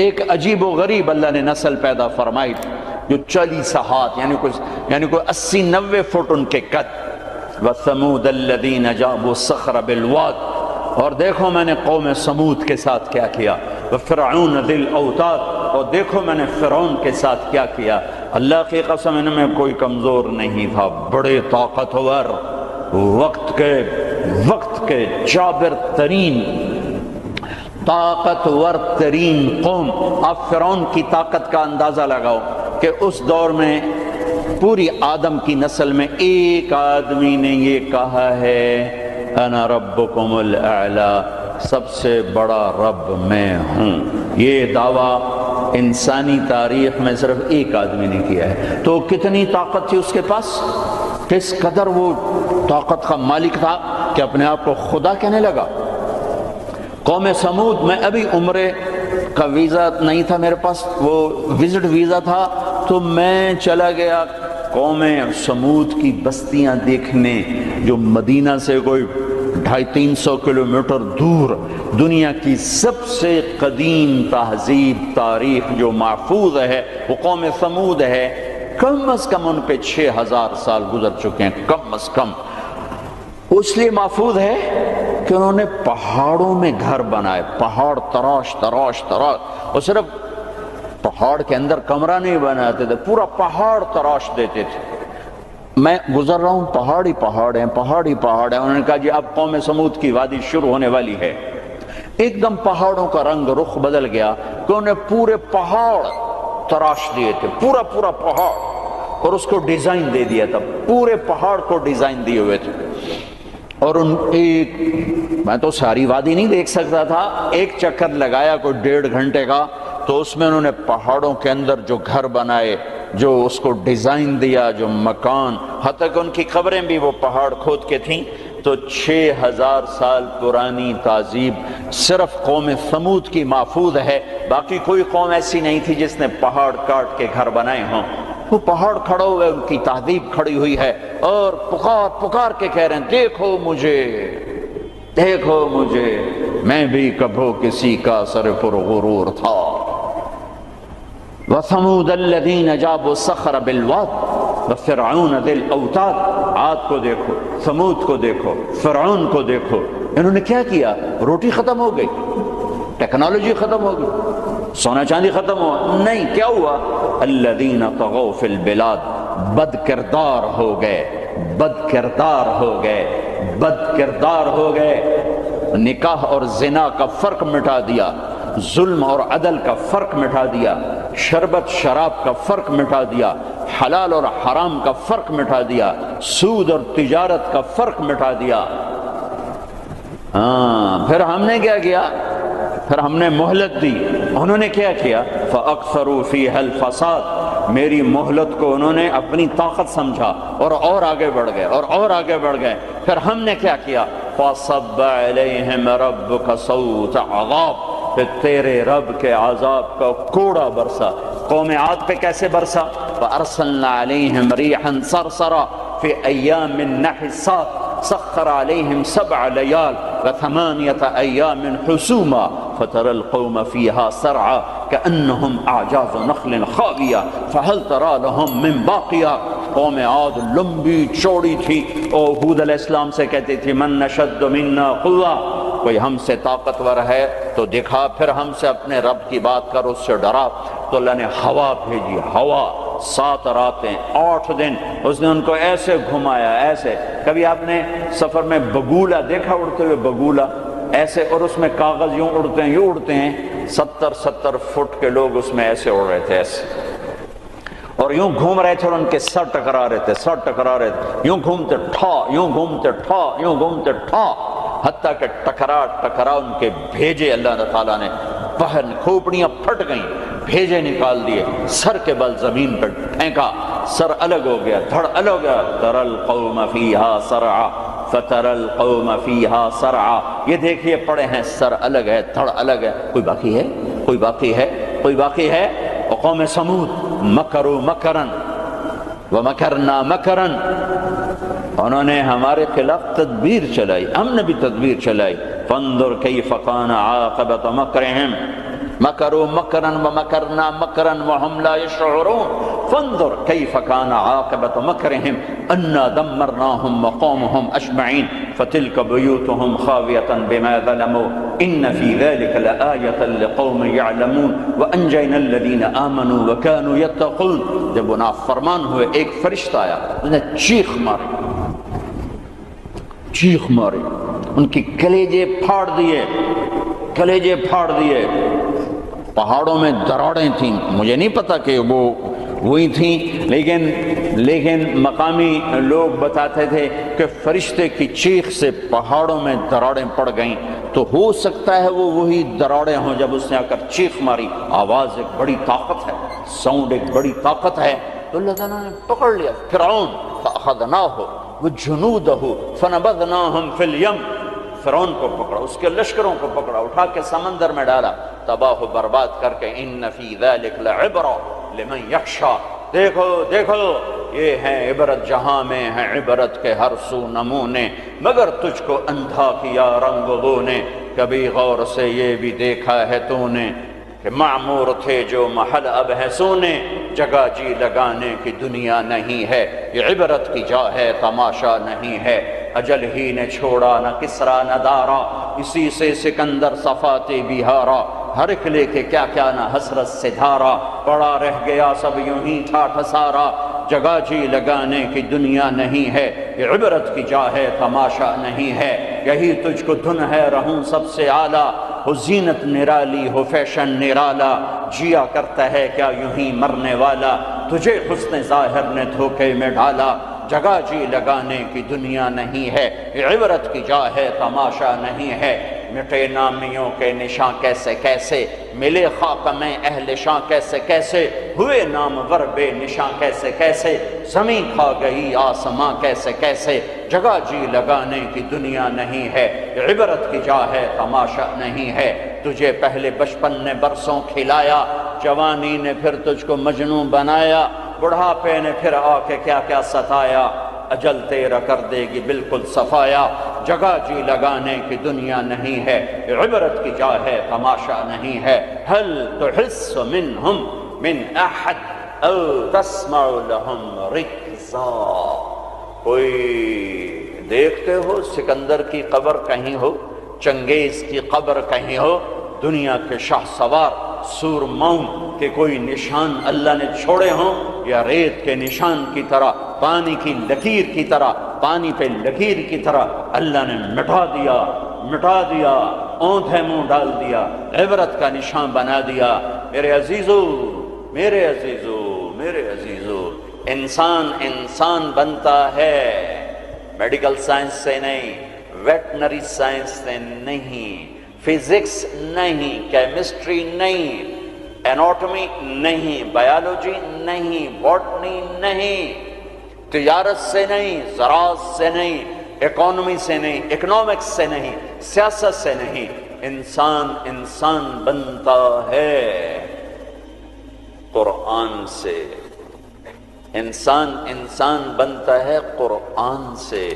ایک عجیب و غریب اللہ نے نسل پیدا فرمائی جو 40 ہاتھ یعنی کوئی 80-90 فٹ ان کے قد. وَثَمُودَ الَّذِينَ جَابُوا الصَّخْرَ بِالْوَادِ، اور دیکھو میں نے قوم سمود کے ساتھ کیا کیا. وَفِرْعَوْنَ ذِي الْأَوْتَادِ، اور دیکھو میں نے فرعون کے ساتھ کیا کیا. اللہ کی قسم ان میں کوئی کمزور نہیں تھا، بڑے طاقتور، وقت کے جابر ترین طاقتور ترین قوم. آپ فرعون کی طاقت کا اندازہ لگاؤ کہ اس دور میں پوری آدم کی نسل میں ایک آدمی نے یہ کہا ہے انا ربکم الاعلی، سب سے بڑا رب میں ہوں. یہ دعویٰ انسانی تاریخ میں صرف ایک آدمی نے کیا ہے. تو کتنی طاقت تھی اس کے پاس، کس قدر وہ طاقت کا مالک تھا کہ اپنے آپ کو خدا کہنے لگا. قوم سمود میں ابھی عمرے کا ویزا نہیں تھا میرے پاس، وہ وزٹ ویزا تھا، تو میں چلا گیا قوم سمود کی بستیاں دیکھنے جو مدینہ سے کوئی 250-300 کلومیٹر دور دنیا کی سب سے قدیم تہذیب تاریخ جو محفوظ ہے وہ قوم سمود ہے. کم از کم ان پہ 6000 سال گزر چکے ہیں، کم از کم. اس لیے محفوظ ہے کہ انہوں نے پہاڑوں میں گھر بنائے، پہاڑ تراش تراش تراش، اور صرف پہاڑ کے اندر کمرہ نہیں بناتے تھے، پورا پہاڑ تراش دیتے تھے. میں گزر رہا ہوں، پہاڑی پہاڑ ہیں، پہاڑی پہاڑ ہیں. انہوں نے کہا جی اب قوم سمود کی وادی شروع ہونے والی ہے. ایک دم پہاڑوں کا رنگ رخ بدل گیا کہ انہوں نے پورے پہاڑ تراش دیے تھے، پورا پہاڑ، اور اس کو ڈیزائن دے دیا تھا، پورے پہاڑ کو ڈیزائن دیے ہوئے تھے. اور میں تو ساری وادی نہیں دیکھ سکتا تھا، ایک چکر لگایا کوئی 1.5 گھنٹے کا، تو اس میں انہوں نے پہاڑوں کے اندر جو گھر بنائے، جو اس کو ڈیزائن دیا، جو مکان، حتیٰ کہ ان کی قبریں بھی وہ پہاڑ کھود کے تھیں. تو 6000 سال پرانی تہذیب صرف قوم سمود کی محفوظ ہے. باقی کوئی قوم ایسی نہیں تھی جس نے پہاڑ کاٹ کے گھر بنائے ہوں. وہ پہاڑ کھڑے ہوئے، ان کی تہذیب کھڑی ہوئی ہے، اور پکار کے کہہ رہے ہیں دیکھو مجھے، میں بھی کبھو کسی کا سر پر غرور تھا. وَثَمُودَ الَّذِينَ جَابُوا الصَّخْرَ بِالْوَادِ وَفِرْعَوْنَ ذِي الْأَوْتَادِ. عاد کو دیکھو، ثمود کو دیکھو، فرعون کو دیکھو. انہوں نے کیا کیا؟ روٹی ختم ہو گئی، ٹیکنالوجی ختم ہو گئی، سونا چاندی ختم ہوا نہیں. کیا ہوا؟ الذین طغوا فی البلاد، بد کردار ہو گئے. نکاح اور زنا کا فرق مٹا دیا، ظلم اور عدل کا فرق مٹا دیا، شربت شراب کا فرق مٹا دیا، حلال اور حرام کا فرق مٹا دیا، سود اور تجارت کا فرق مٹا دیا. پھر ہم نے کیا کیا؟ پھر ہم نے مہلت دی. انہوں نے کیا کیا؟ فَأَكْثَرُوا فِيهَا الْفَسَادِ، میری مہلت کو انہوں نے اپنی طاقت سمجھا اور آگے بڑھ گئے. پھر ہم نے کیا کیا؟ فَصَبَّ عَلَيْهِمْ رَبُّكَ صَوْتَ عَذَابٍ، پھر تیرے رب کے عذاب کا کوڑا برسا. قوم عاد پہ کیسے برسا؟ فَأَرْسَلْنَا عَلَيْهِمْ رِيحًا صَرْصَرًا فِي أَيَّامٍ نَحِسَاتٍ سخر عليهم 7 ليال و8 أيام حسوما فترى القوم فيها سرعا كأنهم أعجاز نخل خاوية فهل ترى لهم من باقية. قوم عاد لمبی چوڑی تھی، اور ہود علیہ السلام سے کہتی تھی من نشد منا قوة، کوئی ہم سے طاقتور ہے تو دکھا، پھر ہم سے اپنے رب کی بات کر، اس سے ڈرا. تو اللہ نے ہوا بھیجی، ہوا 7 راتیں 8 دن اس نے ان کو ایسے گھمایا، ایسے. کبھی آپ نے سفر میں بگولا دیکھا اڑتے ہوئے؟ بگولا ایسے، اور اس میں کاغذ یوں اڑتے ہیں 70 فٹ کے لوگ اس میں ایسے اڑ رہے تھے، ایسے، اور یوں گھوم رہے تھے، اور ان کے سر ٹکرا رہے تھے، یوں گھومتے ٹھا، حتیٰ کہ ٹکرا ان کے بھیجے اللہ تعالیٰ نے باہر، کھوپڑیاں پھٹ گئیں، بھیجے نکال دیے، سر کے بل زمین پر پھینکا، سر الگ ہو گیا، دھڑ الگ ہو گیا. تَرَى الْقَوْمَ فِيهَا سَرْعًا فَتَرَى الْقَوْمَ فِيهَا سَرْعًا. یہ دیکھیے پڑے ہیں، سر الگ ہے، دھڑ الگ ہے. کوئی باقی ہے. وقوم سمود مکروا مکرن ومکرنا مکرن، انہوں نے ہمارے خلاف تدبیر چلائی، ہم نے بھی تدبیر چلائی. فانظر کیف کان عاقبۃ مکرہم، مکروا مکرا ومکرنا مکرا وهم لا يشعرون فانظر كيف كان عاقبة مكرهم أنا دمرناهم وقومهم أجمعين فتلك بيوتهم خاوية بما ظلموا إن في ذلك لآية لقوم يعلمون وأنجينا الذين آمنوا وكانوا يتقون. جب وہ نافرمان ہوئے ایک فرشتہ آیا، اس نے چیخ ماری، ان کی کلیجے پھاڑ دیے. پہاڑوں میں دراڑیں تھیں، مجھے نہیں پتا کہ وہ وہی تھیں، لیکن مقامی لوگ بتاتے تھے کہ فرشتے کی چیخ سے پہاڑوں میں دراڑیں پڑ گئیں. تو ہو سکتا ہے وہ وہی دراڑیں ہوں جب اس نے آ کر چیخ ماری. آواز ایک بڑی طاقت ہے، ساؤنڈ ایک بڑی طاقت ہے. تو اللہ تعالیٰ نے پکڑ لیا فرعون، فأخذناہ وجنودہ فنبذناہم فی الیم. فرعون کو پکڑا، اس کے لشکروں کو پکڑا، اٹھا کے سمندر میں ڈالا، تباہ و برباد کر کے. ان فی ذلک لعبرہ لمن یخشی. دیکھو یہ ہے عبرت، جہاں میں ہے عبرت کے ہر سو نمونے، مگر تجھ کو اندھا کیا رنگ بو نے. کبھی غور سے یہ بھی دیکھا ہے تو نے کہ معمور تھے جو محل اب ہے سونے. جگہ جی لگانے کی دنیا نہیں ہے، یہ عبرت کی جا ہے تماشا نہیں ہے. اجل ہی نے چھوڑا نہ کسرا نہ دارا، اسی سے سکندر صفاتے بہارا. ہر ایک لے کے کیا کیا نہ حسرت سے دھارا، پڑا رہ گیا سب یوں ہی ٹھاٹھ سارا. جگہ جی لگانے کی دنیا نہیں ہے، یہ عبرت کی جا ہے تماشا نہیں ہے. یہی تجھ کو دھن ہے رہوں سب سے اعلیٰ، ہو زینت نرالی ہو فیشن نرالا. جیا کرتا ہے کیا یوں ہی مرنے والا، تجھے حسن ظاہر نے دھوکے میں ڈالا. جگہ جی لگانے کی دنیا نہیں ہے، یہ عبرت کی جا ہے تماشا نہیں ہے. مٹے نامیوں کے نشاں کیسے کیسے، ملے خاک میں اہل شاں کیسے کیسے. ہوئے نامور بے نشاں کیسے کیسے، زمین کھا گئی آسماں کیسے کیسے. جگہ جی لگانے کی دنیا نہیں ہے، یہ عبرت کی جا ہے تماشا نہیں ہے. تجھے پہلے بچپن نے برسوں کھلایا، جوانی نے پھر تجھ کو مجنوں بنایا. بڑھاپے نے پھر آ کے کیا کیا ستایا، اجل تیرا کر دے گی بالکل صفایا. جگہ جی لگانے کی دنیا نہیں ہے، عبرت کی جا ہے تماشا نہیں ہے. هل تحس منہم من احد او تسمع لهم رکزا. کوئی دیکھتے ہو سکندر کی قبر کہیں ہو، چنگیز کی قبر کہیں ہو، دنیا کے شاہ سوار سورماؤں کے کوئی نشان اللہ نے چھوڑے ہوں، یا ریت کے نشان کی طرح، پانی کی لکیر کی طرح، پانی پہ لکیر کی طرح اللہ نے مٹا دیا، اوندھے منہ ڈال دیا، عبرت کا نشان بنا دیا. میرے عزیزو، انسان بنتا ہے میڈیکل سائنس سے نہیں، ویٹنری سائنس سے نہیں، فزکس نہیں، کیمسٹری نہیں، ایناٹمی نہیں، بایولوجی نہیں، باٹنی نہیں، تجارت سے نہیں، زراعت سے نہیں، اکانومی سے نہیں، اکنامکس سے نہیں، سیاست سے نہیں. انسان بنتا ہے قرآن سے. انسان بنتا ہے قرآن سے.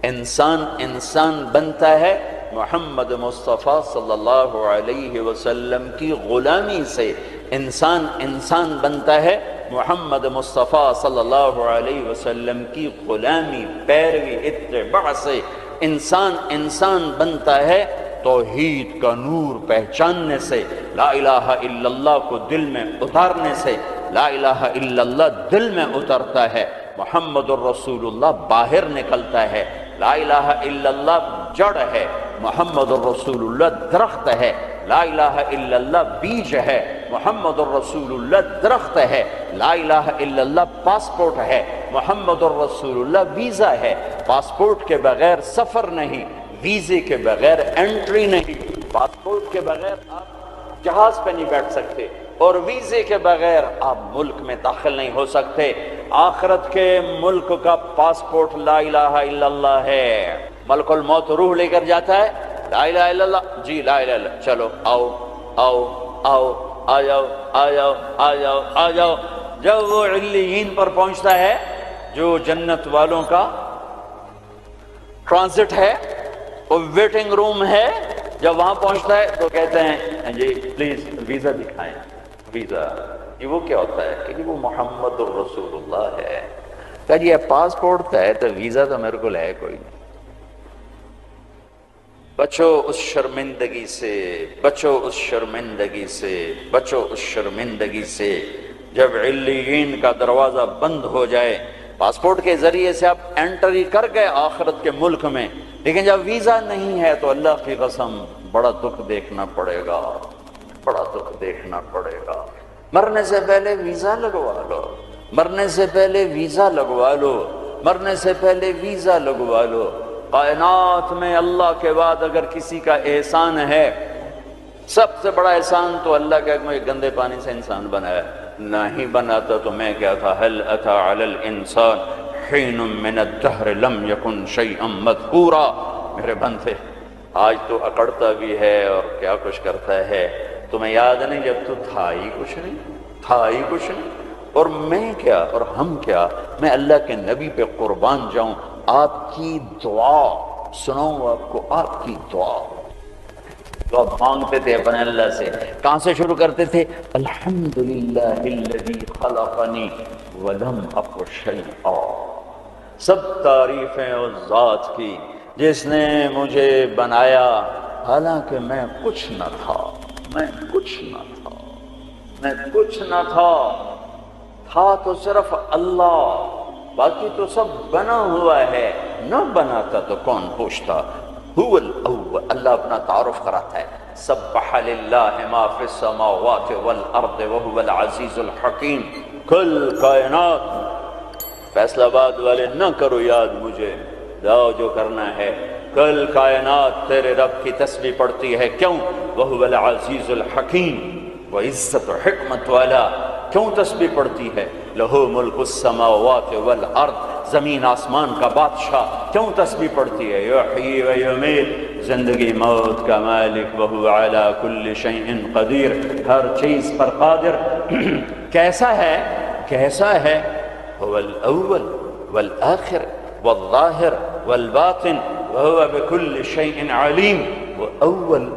انسان بنتا ہے محمد مصطفیٰ صلی اللہ علیہ وسلم کی غلامی سے. انسان بنتا ہے محمد مصطفیٰ صلی اللہ علیہ وسلم کی غلامی، پیروی، اتباع سے. انسان بنتا ہے توحید کا نور پہچاننے سے، لا الہ الا اللہ کو دل میں اتارنے سے. لا الہ الا اللہ دل میں اترتا ہے، محمد الرسول اللہ باہر نکلتا ہے. لا الہ الا اللہ جڑ ہے، محمد الرسول اللہ درخت ہے. لا الہ الا اللہ بیج ہے، محمد الرسول اللہ درخت ہے. لا الہ الا اللہ پاسپورٹ ہے، محمد الرسول اللہ ویزا ہے. پاسپورٹ کے بغیر سفر نہیں، ویزے کے بغیر انٹری نہیں. پاسپورٹ کے بغیر آپ جہاز پہ نہیں بیٹھ سکتے، اور ویزے کے بغیر آپ ملک میں داخل نہیں ہو سکتے. آخرت کے ملک کا پاسپورٹ لا الہ الا اللہ ہے. ملک الموت روح لے کر جاتا ہے، لا الہ الا اللہ، جی لا الہ الا اللہ، چلو آ جاؤ. جب وہ علیین پر پہنچتا ہے جو جنت والوں کا ٹرانزٹ ہے، وہ ویٹنگ روم ہے، جب وہاں پہنچتا ہے تو کہتے ہیں جی پلیز ویزا دکھائیں. ویزا یہ وہ کیا ہوتا ہے کہ وہ محمد الرسول اللہ ہے. کہ جی پاسپورٹ ہے تو ویزا تو میرے کو ہے کوئی نہیں. بچو اس شرمندگی سے، بچو اس شرمندگی سے، بچو اس شرمندگی سے. جب علیین کا دروازہ بند ہو جائے، پاسپورٹ کے ذریعے سے آپ انٹری کر گئے آخرت کے ملک میں، لیکن جب ویزا نہیں ہے تو اللہ کی قسم بڑا دکھ دیکھنا پڑے گا، بڑا دکھ دیکھنا پڑے گا. مرنے سے پہلے ویزا لگوا لو، مرنے سے پہلے ویزا لگوا لو، مرنے سے پہلے ویزا لگوا لو. کائنات میں اللہ کے بعد اگر کسی کا احسان ہے، سب سے بڑا احسان تو اللہ کا مجھے گندے پانی سے انسان بنایا. نہیں بناتا تو میں کیا تھا. هل اتى على الانسان حين من الدهر لم يكن شيئا مذكورا. میرے بندے آج تو اکڑتا بھی ہے اور کیا کچھ کرتا ہے. تمہیں یاد نہیں جب تو تھا ہی کچھ نہیں، تھا ہی کچھ نہیں. اور میں کیا اور ہم کیا، میں اللہ کے نبی پہ قربان جاؤں. آپ کی دعا سناؤں آپ کو، آپ کی دعا جو آپ مانگتے تھے اپنے اللہ سے، کہاں سے شروع کرتے تھے؟ الحمدللہ الذی خلقنی ولم اک شیئا. سب تعریفیں اس ذات کی جس نے مجھے بنایا حالانکہ میں کچھ نہ تھا، میں کچھ نہ تھا، میں کچھ نہ تھا. تھا تو صرف اللہ، باقی تو سب بنا ہوا ہے. نہ بناتا تو کون پوچھتا. هو الاول، اللہ اپنا تعارف کراتا ہے. سبح للہ ما فی السماوات والارض وهو العزیز الحکیم. کل کائنات، فیصلہ آباد والے نہ کرو یاد مجھے، جاؤ جو کرنا ہے. کل کائنات تیرے رب کی تسبیح پڑھتی ہے. کیوں؟ وهو العزیز الحکیم، وہ عزت و حکمت والا. کیوں تسبیح پڑھتی ہے؟ لہو ملک السماوات والارض، زمین آسمان کا بادشاہ. کیوں تسبیح پڑھتی ہے؟ یحیی و یمیت، زندگی موت کا مالک. وہو علی کل شیء قدیر، ہر چیز پر قادر. کیسا ہے؟ کیسا ہے؟ هو الاول والآخر والظاہر والباطن وهو بكل شیء علیم. وہ اول،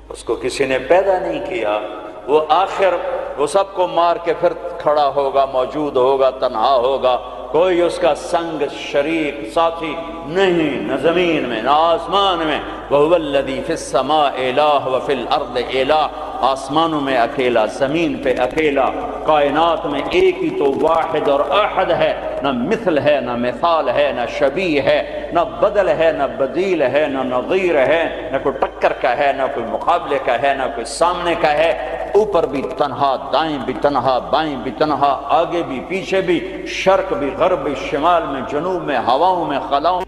اس کو کسی نے پیدا نہیں کیا. وہ آخر، وہ سب کو مار کے پھر کھڑا ہوگا، موجود ہوگا، تنہا ہوگا. کوئی اس کا سنگ شریک ساتھی نہیں، نہ زمین میں نہ آسمان میں. وَهُوَ الَّذِي فِي السَّمَاءِ إِلَٰهٌ وَفِي الْأَرْضِ إِلَٰهٌ، آسمانوں میں اکیلا، زمین پہ اکیلا. کائنات میں ایک ہی تو واحد اور احد ہے. نہ مثل ہے، نہ مثال ہے، نہ شبیہ ہے، نہ بدل ہے، نہ بدیل ہے، نہ نظیر ہے، نہ کوئی ٹکر کا ہے، نہ کوئی مقابلے کا ہے، نہ کوئی سامنے کا ہے. اوپر بھی تنہا، دائیں بھی تنہا، بائیں بھی تنہا، آگے بھی پیچھے بھی، شرق بھی غرب بھی، شمال میں جنوب میں، ہواؤں میں خلاؤں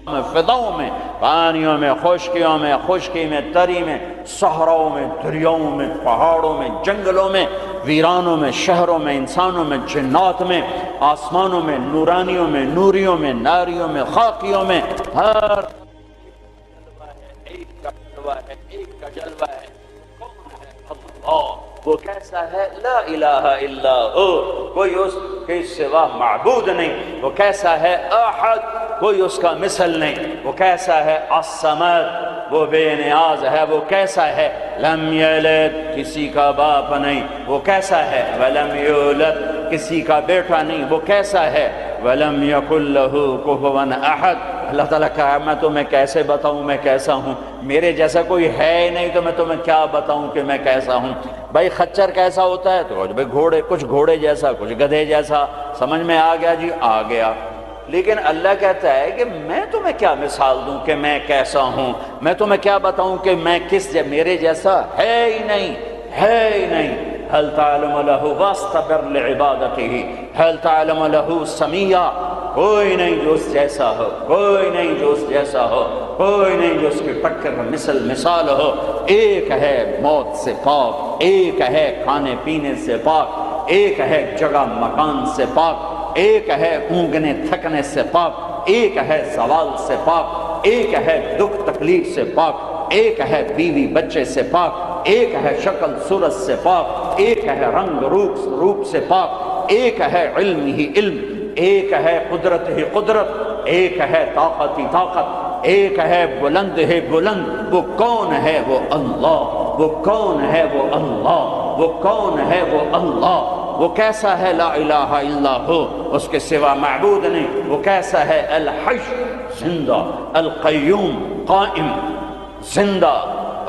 میں، فضاؤں میں، پانیوں میں، خشکیوں میں، خشکی میں، تری میں، صحراؤں میں، دریاؤں میں، پہاڑوں میں، جنگلوں میں، ویرانوں میں، شہروں میں، انسانوں میں، جنات میں، آسمانوں میں، نورانیوں میں، نوریوں میں، ناریوں میں، خاکیوں میں. ہر ایک کا جلوہ ہے، ایک کا جلوہ ہے. کون ہے؟ اللہ. وہ کیسا ہے؟ لا الہ الا ہو، کوئی اس کے سوا معبود نہیں. وہ کیسا ہے؟ احد، کوئی اس کا مثل نہیں. وہ کیسا ہے؟ الصمد، وہ بے نیاز ہے. وہ کیسا ہے؟ لم یلد، کسی کا باپ نہیں. وہ کیسا ہے؟ ولم یولد، کسی کا بیٹا نہیں. وہ کیسا ہے؟ ولم یکن لہ کفوا احد. اللہ تعالیٰ کہا میں تمہیں کیسے بتاؤں میں کیسا ہوں؟ میرے جیسا کوئی ہے ہی نہیں تو میں تمہیں کیا بتاؤں کہ میں کیسا ہوں؟ بھائی خچر کیسا ہوتا ہے؟ تو بھائی گھوڑے، کچھ گھوڑے جیسا، کچھ گدھے جیسا. سمجھ میں آ گیا جی؟ آ گیا. لیکن اللہ کہتا ہے کہ میں تمہیں کیا مثال دوں کہ میں کیسا ہوں؟ میں تمہیں کیا بتاؤں کہ میں کس میرے جیسا ہے ہی نہیں، ہے ہی نہیں. هل تعلم له واستبر لعبادته، هل تعلم له سمیہ، کوئی نہیں جو اس جیسا ہو، کوئی نہیں جو اس جیسا ہو، کوئی نہیں جو اس کی ٹکر مثال ہو. ایک ہے موت سے پاک، ایک ہے کھانے پینے سے پاک، ایک ہے جگہ مکان سے پاک، ایک ہے اونگنے تھکنے سے پاک، ایک ہے زوال سے پاک، ایک ہے دکھ تکلیف سے پاک، ایک ہے بیوی بچے سے پاک، ایک ہے شکل صورت سے پاک، ایک ہے رنگ روپ سے پاک، ایک ہے علم ہی علم، ایک ہے قدرت ہی قدرت، ایک ہے طاقت ہی طاقت، ایک ہے بلند ہے بلند، وہ کون ہے؟ وہ اللہ، وہ کون ہے؟ وہ اللہ، وہ کون ہے؟ وہ اللہ۔ وہ کیسا ہے؟ لا الہ الا ہو، اس کے سوا معبود نہیں۔ وہ کیسا ہے؟ الحی، زندہ، القیوم، قائم، زندہ،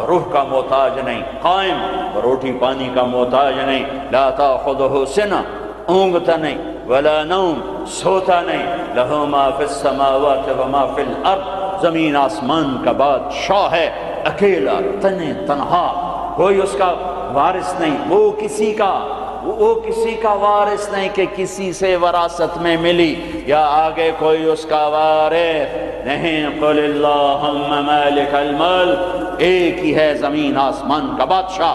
روح کا محتاج نہیں، قائم، روٹی پانی کا محتاج نہیں، لا تاخذہ سنہ، اونگتا نہیں، ولا نوم، سوتا نہیں، لہ ما فی السماوات و ما فی الارض، زمین آسمان کا بادشاہ ہے، اکیلا، تنہا، کوئی اس کا وارث نہیں، وہ کسی کا وارث نہیں کہ کسی سے وراثت میں ملی، یا آگے کوئی اس کا وارث نہیں۔ قل اللہم مالک الملک، ایک ہی ہے زمین آسمان کا بادشاہ،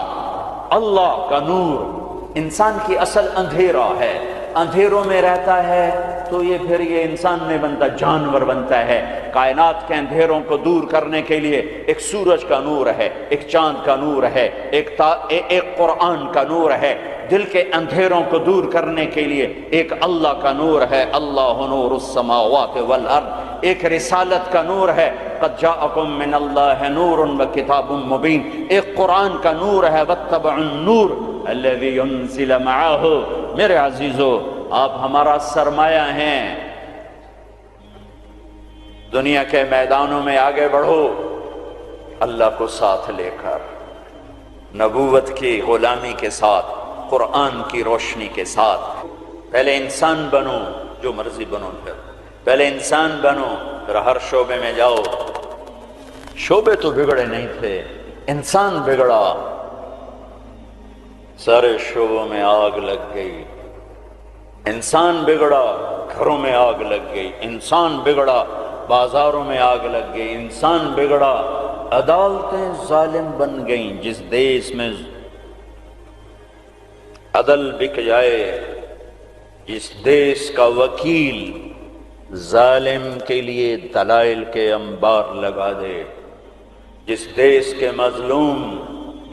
اللہ کا نور۔ انسان کی اصل اندھیرا ہے، اندھیروں میں رہتا ہے تو پھر یہ انسان میں بنتا، جانور بنتا ہے۔ کائنات کے اندھیروں کو دور کرنے کے لیے ایک سورج کا نور ہے، ایک چاند کا نور ہے، ایک قرآن کا نور ہے۔ دل کے اندھیروں کو دور کرنے کے لیے ایک اللہ کا نور ہے، اللہ نور السماوات والارض۔ ایک رسالت کا نور ہے، قد جاءکم من اللہ نور وکتاب مبین۔ ایک قرآن کا نور ہے، واتبعوا النور الذی انزل معہ۔ میرے عزیزو، آپ ہمارا سرمایہ ہیں، دنیا کے میدانوں میں آگے بڑھو اللہ کو ساتھ لے کر، نبوت کی غلامی کے ساتھ، قرآن کی روشنی کے ساتھ۔ پہلے انسان بنو، جو مرضی بنو، پہلے انسان بنو، پھر ہر شعبے میں جاؤ۔ شعبے تو بگڑے نہیں تھے، انسان بگڑا، سارے شعبوں میں آگ لگ گئی۔ انسان بگڑا، گھروں میں آگ لگ گئی، انسان بگڑا، بازاروں میں آگ لگ گئی، انسان بگڑا، عدالتیں ظالم بن گئیں۔ جس دیش میں عدل بک جائے، جس دیش کا وکیل ظالم کے لیے دلائل کے انبار لگا دے، جس دیش کے مظلوم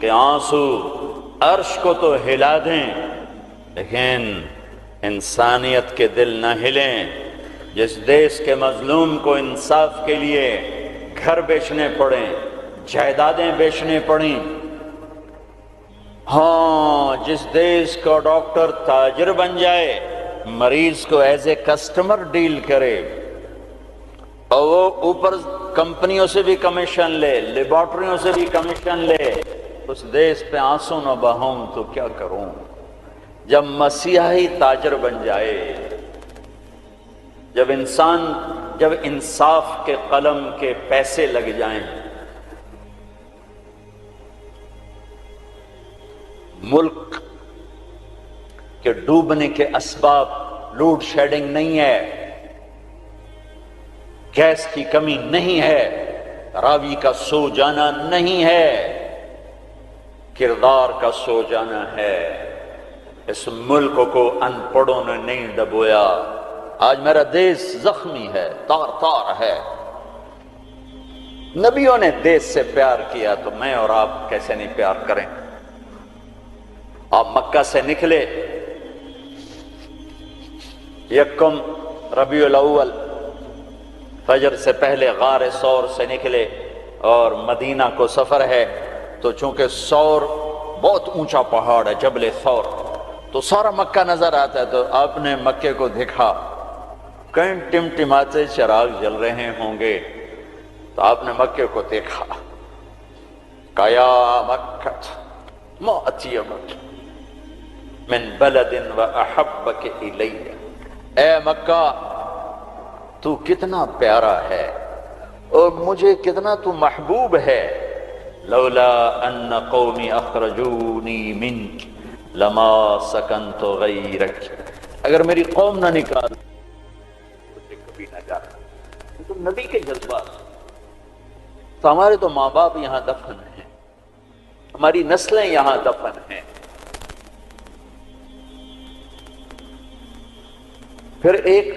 کے آنسو عرش کو تو ہلا دیں لیکن انسانیت کے دل نہ ہلیں، جس دیش کے مظلوم کو انصاف کے لیے گھر بیچنے پڑیں، جائیدادیں بیچنے پڑیں، ہاں جس دیش کا ڈاکٹر تاجر بن جائے، مریض کو ایز اے کسٹمر ڈیل کرے، اور وہ اوپر کمپنیوں سے بھی کمیشن لے، لیبارٹریوں سے بھی کمیشن لے، اس دیش پہ آنسو نہ بہاؤں تو کیا کروں؟ جب مسیحی تاجر بن جائے، جب انصاف کے قلم کے پیسے لگ جائیں، ملک کے ڈوبنے کے اسباب لوڈ شیڈنگ نہیں ہے، گیس کی کمی نہیں ہے، راوی کا سو جانا نہیں ہے، کردار کا سو جانا ہے۔ اس ملک کو ان پڑھوں نے نہیں ڈبویا۔ آج میرا دیش زخمی ہے، تار تار ہے۔ نبیوں نے دیش سے پیار کیا تو میں اور آپ کیسے نہیں پیار کریں؟ آپ مکہ سے نکلے، یکم ربیع الاول فجر سے پہلے غار ثور سے نکلے، اور مدینہ کو سفر ہے تو چونکہ ثور بہت اونچا پہاڑ ہے، جبل ثور، تو سارا مکہ نظر آتا ہے۔ تو آپ نے مکے کو دیکھا، کہیں ٹمٹماتے چراغ جل رہے ہوں گے، تو آپ نے مکے کو دیکھا، کہا یا مکہ ما اطیبک من بلد و احبک الی، اے مکہ تو کتنا پیارا ہے اور مجھے کتنا تو محبوب ہے، لولا ان قومی اخرجونی منک لما سکنت غیرک، اگر میری قوم نہ نکال مجھے کبھی نہ جاتا۔ تو نبی کے جذبات، تو ہمارے تو ماں باپ یہاں دفن ہیں، ہماری نسلیں یہاں دفن ہیں۔ پھر ایک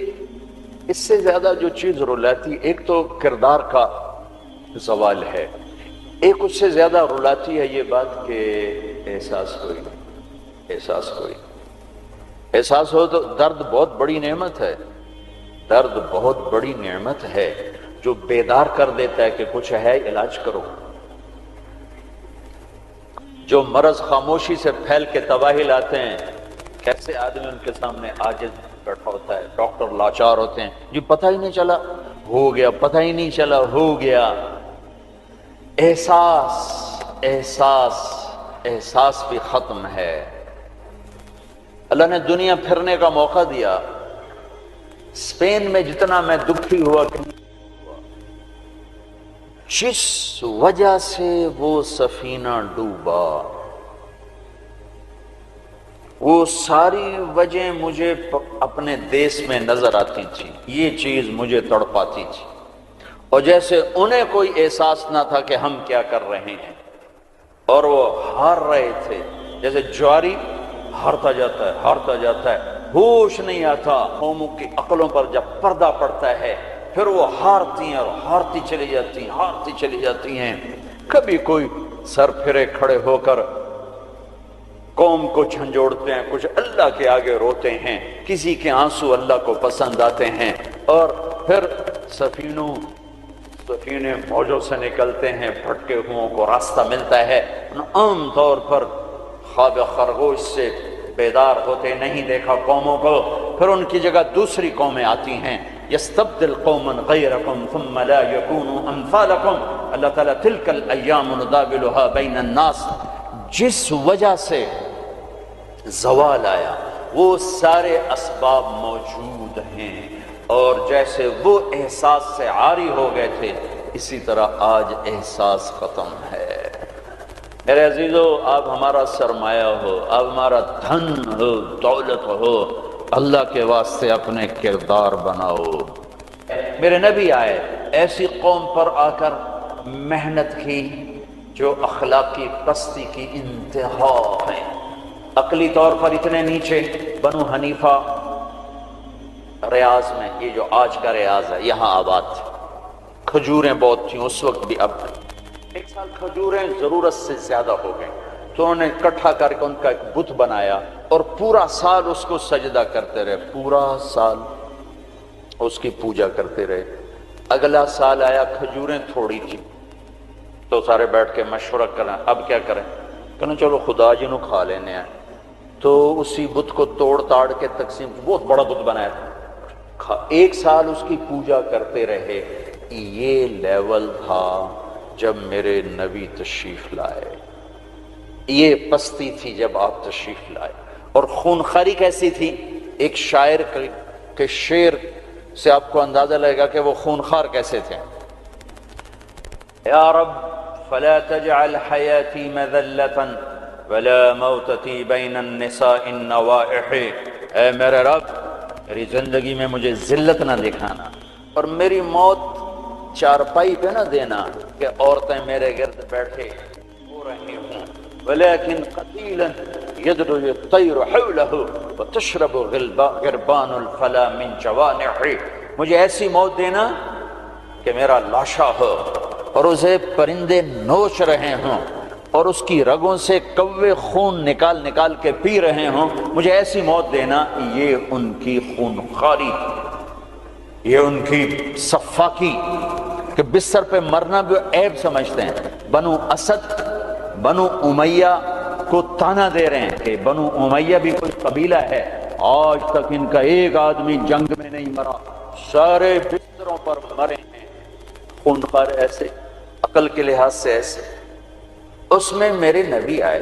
اس سے زیادہ جو چیز رلاتی، ایک تو کردار کا زوال ہے، ایک اس سے زیادہ رلاتی ہے یہ بات کہ احساس کوئی نہیں، احساس کوئی نہیں۔ احساس ہو تو درد بہت بڑی نعمت ہے، درد بہت بڑی نعمت ہے جو بیدار کر دیتا ہے کہ کچھ ہے علاج کرو۔ جو مرض خاموشی سے پھیل کے تباہی لاتے ہیں، کیسے آدمی ان کے سامنے عاجز بیٹھا ہوتا ہے، ڈاکٹر لاچار ہوتے ہیں، جی پتہ ہی نہیں چلا ہو گیا، پتہ ہی نہیں چلا ہو گیا۔ احساس بھی ختم ہے۔ اللہ نے دنیا پھرنے کا موقع دیا، اسپین میں جتنا میں دکھی ہوا کہ جس وجہ سے وہ سفینہ ڈوبا، وہ ساری وجہ مجھے اپنے دیس میں نظر آتی تھی، یہ چیز مجھے تڑپاتی تھی، اور جیسے انہیں کوئی احساس نہ تھا کہ ہم کیا کر رہے ہیں، اور وہ ہار رہے تھے، جیسے جواری ہارتا جاتا ہے، ہوش نہیں آتا۔ قوموں کی عقلوں پر جب پردہ پڑتا ہے پھر وہ ہارتی ہیں اور ہارتی چلی جاتی ہیں۔ کبھی کوئی سر پھرے کھڑے ہو کر قوم کو جھنجھوڑتے ہیں، کچھ اللہ کے آگے روتے ہیں، کسی کے آنسو اللہ کو پسند آتے ہیں، اور پھر سفینے موجوں سے نکلتے ہیں، بھٹکے ہوں کو راستہ ملتا ہے۔ عام طور پر خواب خرگوش سے بیدار ہوتے نہیں دیکھا قوموں کو، پھر ان کی جگہ دوسری قومیں آتی ہیں۔ یستبدل قوما غیرکم ثم لا یکونوا امثالکم، اللہ تعالیٰ تلک الایام نداولها بین الناس، جس وجہ سے زوال آیا وہ سارے اسباب موجود ہیں، اور جیسے وہ احساس سے عاری ہو گئے تھے اسی طرح آج احساس ختم ہے۔ میرے عزیزو، آپ ہمارا سرمایہ ہو، آپ ہمارا دھن ہو، دولت ہو، اللہ کے واسطے اپنے کردار بناؤ۔ میرے نبی آئے ایسی قوم پر آ کر محنت کی جو اخلاقی پستی کی انتہا ہے، عقلی طور پر اتنے نیچے۔ بنو حنیفہ ریاض میں، یہ جو آج کا ریاض ہے، یہاں آباد تھے، کھجوریں بہت تھیں اس وقت بھی، اب ایک سال کھجوریں ضرورت سے زیادہ ہو گئیں تو انہوں نے اکٹھا کر کے ان کا ایک بت بنایا اور پورا سال اس کو سجدہ کرتے رہے، پورا سال اس کی پوجا کرتے رہے۔ اگلا سال آیا، کھجوریں تھوڑی تھی تو سارے بیٹھ کے مشورہ کریں اب کیا کریں، کہنا چلو خدا جی نو کھا لینے ہیں، تو اسی بت کو توڑ تاڑ کے تقسیم، بہت بڑا بت بنایا تھا، ایک سال اس کی پوجا کرتے رہے۔ یہ لیول تھا جب میرے نبی تشریف لائے، یہ پستی تھی جب آپ تشریف لائے، اور خونخواری کیسی تھی۔ ایک شاعر کے شعر سے آپ کو اندازہ لگے گا کہ وہ خونخوار کیسے تھے۔ یا رب فلا تجعل حیاتی مذلة ولا موتتی بین النساء النوائح، اے میرے رب میری زندگی میں مجھے ذلت نہ دکھانا، اور میری موت چارپائی پہ نہ دینا کہ عورتیں میرے گرد بیٹھے ہو رہی ہوں، ولیکن قتیلا یدعو الطیر حولہ وتشرب غربان الفلا من جوانحہ، مجھے ایسی موت دینا کہ میرا لاشا ہو اور اسے پرندے نوچ رہے ہوں اور اس کی رگوں سے کوے خون نکال نکال کے پی رہے ہوں، مجھے ایسی موت دینا۔ یہ ان کی خونخواری، یہ ان کی صفاقی کہ بستر پہ مرنا بھی عیب سمجھتے ہیں۔ بنو اسد، بنو امیہ کو تانا دے رہے ہیں کہ بنو امیہ بھی کوئی قبیلہ ہے، آج تک ان کا ایک آدمی جنگ میں نہیں مرا، سارے بستروں پر مرے ہیں۔ خونخوار ایسے، عقل کے لحاظ سے ایسے۔ اس میں میرے نبی آئے،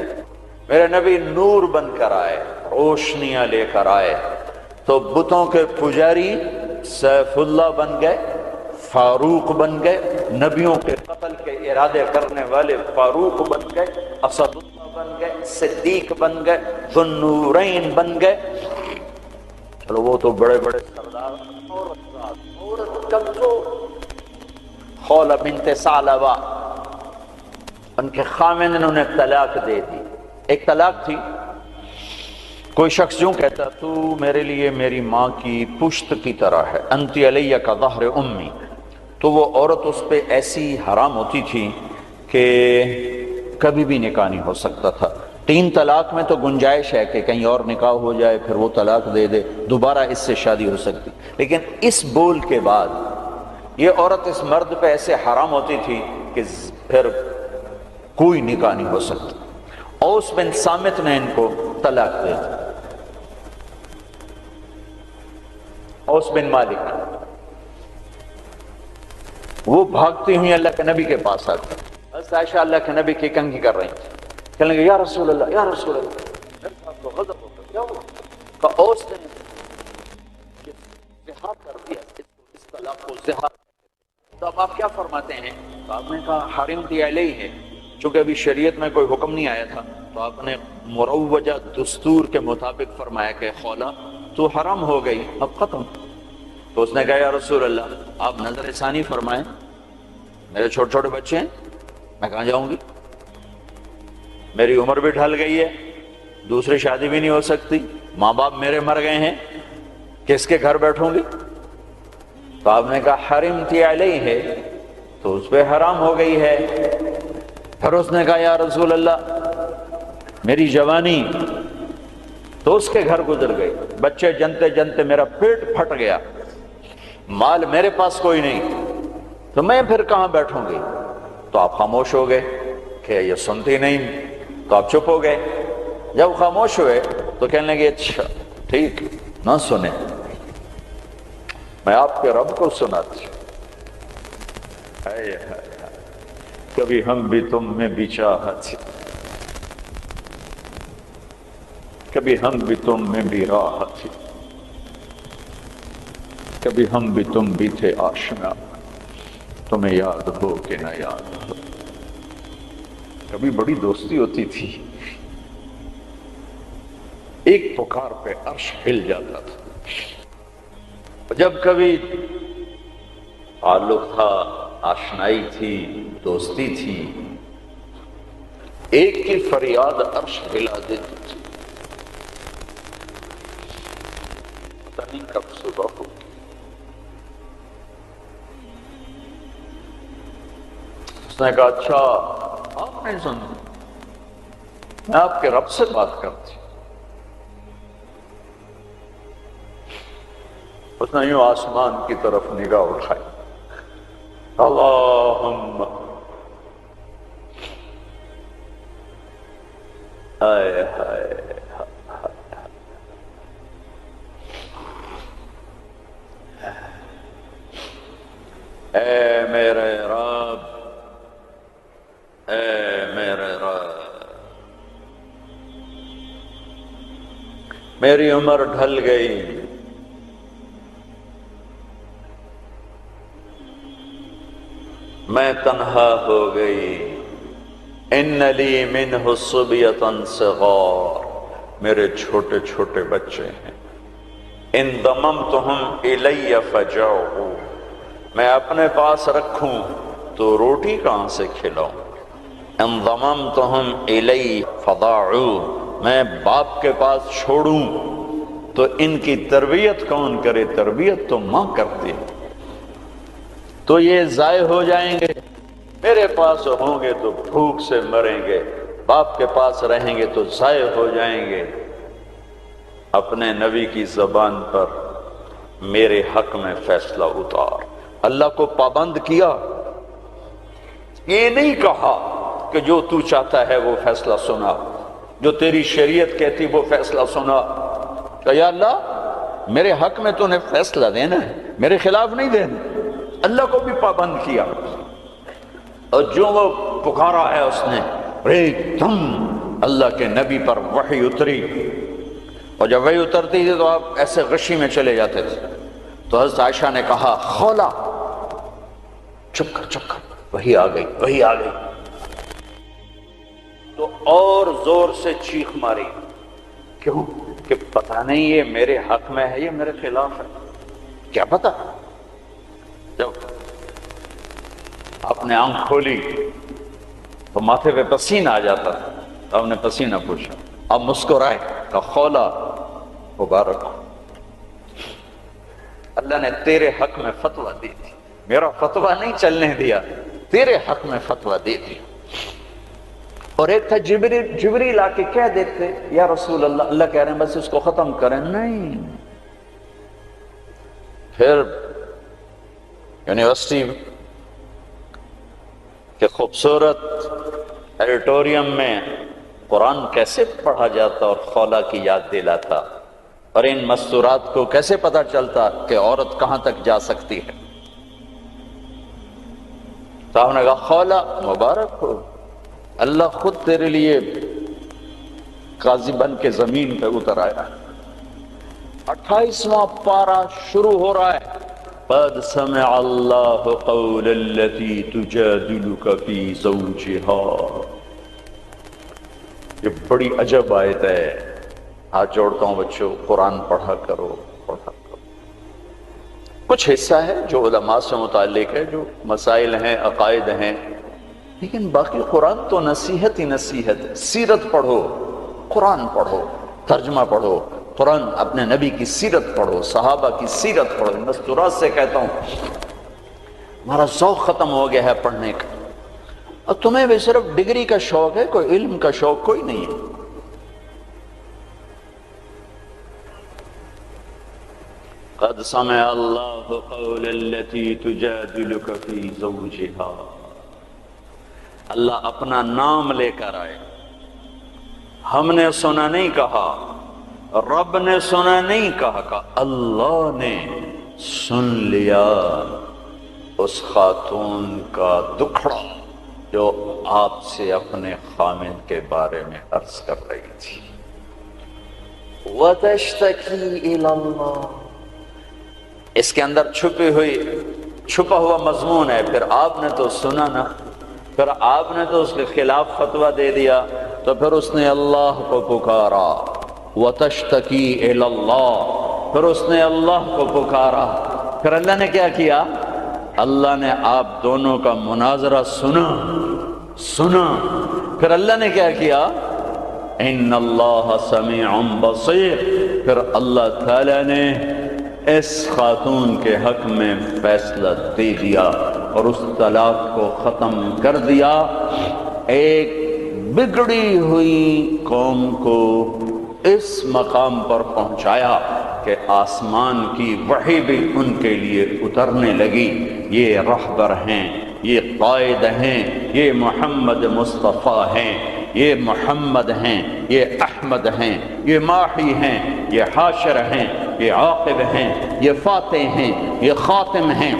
میرے نبی نور بن کر آئے، روشنیاں لے کر آئے، تو بتوں کے پجاری سیف اللہ بن گئے، فاروق بن گئے، نبیوں کے قتل کے ارادے کرنے والے فاروق بن گئے، اسد اللہ بن گئے، صدیق بن گئے، ذو النورین بن گئے۔ چلو وہ تو بڑے بڑے سردار، عورت کمزور، خولہ بنت ثعلبہ، ان کے خامن نے انہیں طلاق دے دی۔ ایک طلاق تھی، کوئی شخص یوں کہتا تو میرے لیے میری ماں کی پشت کی طرح ہے، انتی علیہ کا ظہر امی، تو وہ عورت اس پہ ایسی حرام ہوتی تھی کہ کبھی بھی نکاح نہیں ہو سکتا تھا۔ 3 طلاق میں تو گنجائش ہے کہ کہیں اور نکاح ہو جائے، پھر وہ طلاق دے دے، دوبارہ اس سے شادی ہو سکتی، لیکن اس بول کے بعد یہ عورت اس مرد پہ ایسے حرام ہوتی تھی کہ پھر کوئی نکاح نہیں ہو سکتا۔ اوس بن صامت نے ان کو طلاق دے دی۔ اوس بن مالک وہ بھاگتی ہوئی اللہ کے نبی کے پاس آتی، حضرت عائشہ اللہ کے نبی کی کنگھی کر رہی تھی، کہنے لگے یا رسول اللہ یا رسول اللہ، میرے صاحب کو غضب ہو گیا، کیا ہوا؟ کہ اوس نے زہار کر دیا، اس طلاق کو زہار۔ تو اب آپ کیا فرماتے ہیں؟ تو آپ نے کہا حرمت علیہ ہے، چونکہ ابھی شریعت میں کوئی حکم نہیں آیا تھا، تو آپ نے مروجہ دستور کے مطابق فرمایا کہ خولا تو حرام ہو گئی، اب ختم۔ تو اس نے کہا یا رسول اللہ آپ نظر ثانی فرمائیں، میرے چھوٹے چھوٹے بچے ہیں، میں کہاں جاؤں گی؟ میری عمر بھی ڈھل گئی ہے، دوسری شادی بھی نہیں ہو سکتی، ماں باپ میرے مر گئے ہیں، کس کے گھر بیٹھوں گی؟ تو آپ نے کہا حرمت علیہ ہے، تو اس پہ حرام ہو گئی ہے۔ پھر اس نے کہا یا رسول اللہ میری جوانی، تو اس کے گھر گزر گئی، بچے جنتے جنتے میرا پیٹ پھٹ گیا، مال میرے پاس کوئی نہیں، تو میں پھر کہاں بیٹھوں گی؟ تو آپ خاموش ہو گئے کہ یہ سنتی نہیں، تو آپ چپ ہو گئے۔ جب خاموش ہوئے تو کہنے لگے اچھا ٹھیک نہ سنیں، میں آپ کے رب کو سناتی ہوں۔ کبھی ہم بھی تم میں بھی چاہت، کبھی ہم بھی تم میں بھی راحت، کبھی ہم بھی تم بھی تھے آشنا، تمہیں یاد ہو کہ نہ یاد ہو۔ کبھی بڑی دوستی ہوتی تھی، ایک پکار پہ عرش ہل جاتا تھا۔ جب کبھی تعلق تھا، آشنائی تھی، دوستی تھی، ایک کی فریاد عرش ہلا دیتی تھی۔ پتہ نہیں کب صبح ہو، اس نے کہا اچھا آپ نہیں سنتے، میں آپ کے رب سے بات کرتی ہوں۔ اس نے یوں آسمان کی طرف نگاہ اٹھائی، اللہم ہائے ہائے، اے میرے رب، اے میرے رب، میری عمر ڈھل گئی، میں تنہا ہو گئی، ان لی منہ صبیۃ صغار، میرے چھوٹے چھوٹے بچے ہیں، ان ضممتہم الی فجعوا، میں اپنے پاس رکھوں تو روٹی کہاں سے کھلاؤں؟ ان ضممتہم الی فضاعوا، میں باپ کے پاس چھوڑوں تو ان کی تربیت کون کرے؟ تربیت تو ماں کرتی ہے، تو یہ ضائع ہو جائیں گے، میرے پاس ہوں گے تو بھوک سے مریں گے، باپ کے پاس رہیں گے تو ضائع ہو جائیں گے۔ اپنے نبی کی زبان پر میرے حق میں فیصلہ اتار۔ اللہ کو پابند کیا، یہ نہیں کہا کہ جو تو چاہتا ہے وہ فیصلہ سنا، جو تیری شریعت کہتی وہ فیصلہ سنا، کہ یا اللہ میرے حق میں تو نے فیصلہ دینا ہے، میرے خلاف نہیں دینا۔ اللہ کو بھی پابند کیا، اور جو وہ پکارا ہے اس نے ایک دم اللہ کے نبی پر وحی اتری، اور جب وحی اترتی تھی تو آپ ایسے غشی میں چلے جاتے تھے۔ تو حضرت عائشہ نے کہا خولا چپ کر چپ کر، وحی آ گئی وحی آ گئی، تو اور زور سے چیخ ماری، کیوں؟ کہ پتہ نہیں یہ میرے حق میں ہے یہ میرے خلاف ہے، کیا پتہ؟ جب آپ نے آنکھ کھولی تو ماتھے پہ پسینہ آ جاتا تھا، تو آپ نے پسینہ پوچھا، آپ مسکرائے، کہا خولا مبارک ہو، اللہ نے تیرے حق میں فتویٰ دی تھی، میرا فتویٰ نہیں چلنے دیا، تیرے حق میں فتویٰ دی تھی۔ اور ایک تھا جبریل آ کے کہہ دیتے یا رسول اللہ، اللہ کہہ رہے ہیں بس اس کو ختم کریں، نہیں، پھر یونیورسٹی کے خوبصورت ایڈیٹوریم میں قرآن کیسے پڑھا جاتا اور خولا کی یاد دلاتا، اور ان مستورات کو کیسے پتہ چلتا کہ عورت کہاں تک جا سکتی ہے۔ صاحب نے کہا خولا مبارک ہو، اللہ خود تیرے لیے قاضی بن کے زمین پہ اتر آیا۔ 28واں پارہ شروع ہو رہا ہے، قد سمع اللہ قول التي تجادلك في زوجها۔ یہ بڑی عجب آیت ہے، ہاتھ جوڑتا ہوں بچوں، قرآن پڑھا کرو پڑھا کرو۔ کچھ حصہ ہے جو علماء سے متعلق ہے، جو مسائل ہیں، عقائد ہیں، لیکن باقی قرآن تو نصیحت ہی نصیحت ہے۔ سیرت پڑھو، قرآن پڑھو، ترجمہ پڑھو، قرآن اپنے نبی کی سیرت پڑھو، صحابہ کی سیرت پڑھو۔ مستورات سے کہتا ہوں ہمارا ذوق ختم ہو گیا ہے پڑھنے کا، اور تمہیں بھی صرف ڈگری کا شوق ہے، کوئی علم کا شوق کوئی نہیں ہے۔ قد سمع اللہ قول التي تجادلك في زوجها۔ اللہ اپنا نام لے کر آئے، ہم نے سنا نہیں کہا، رب نے سنا نہیں کہا، اللہ نے سن لیا اس خاتون کا دکھڑا جو آپ سے اپنے خامند کے بارے میں عرض کر رہی تھی۔ وَتَشْتَكِي إِلَى اللَّهِ، اس کے اندر چھپا ہوا مضمون ہے۔ پھر آپ نے تو سنا نا، پھر آپ نے تو اس کے خلاف فتویٰ دے دیا، تو پھر اس نے اللہ کو پکارا، وَتَشْتَكِي إِلَى اللَّهِ، پھر اس نے اللہ کو پکارا۔ پھر اللہ نے کیا کیا؟ اللہ نے آپ دونوں کا مناظرہ سنا۔ پھر اللہ نے کیا کیا؟ ان اللہ سمیع بصیر، پھر اللہ تعالی نے اس خاتون کے حق میں فیصلہ دے دیا اور اس طلاق کو ختم کر دیا۔ ایک بگڑی ہوئی قوم کو اس مقام پر پہنچایا کہ آسمان کی وحی بھی ان کے لیے اترنے لگی۔ یہ رہبر ہیں، یہ قائد ہیں، یہ محمد مصطفیٰ ہیں، یہ محمد ہیں، یہ احمد ہیں، یہ ماحی ہیں، یہ حاشر ہیں، یہ عاقب ہیں، یہ فاتح ہیں، یہ خاتم ہیں،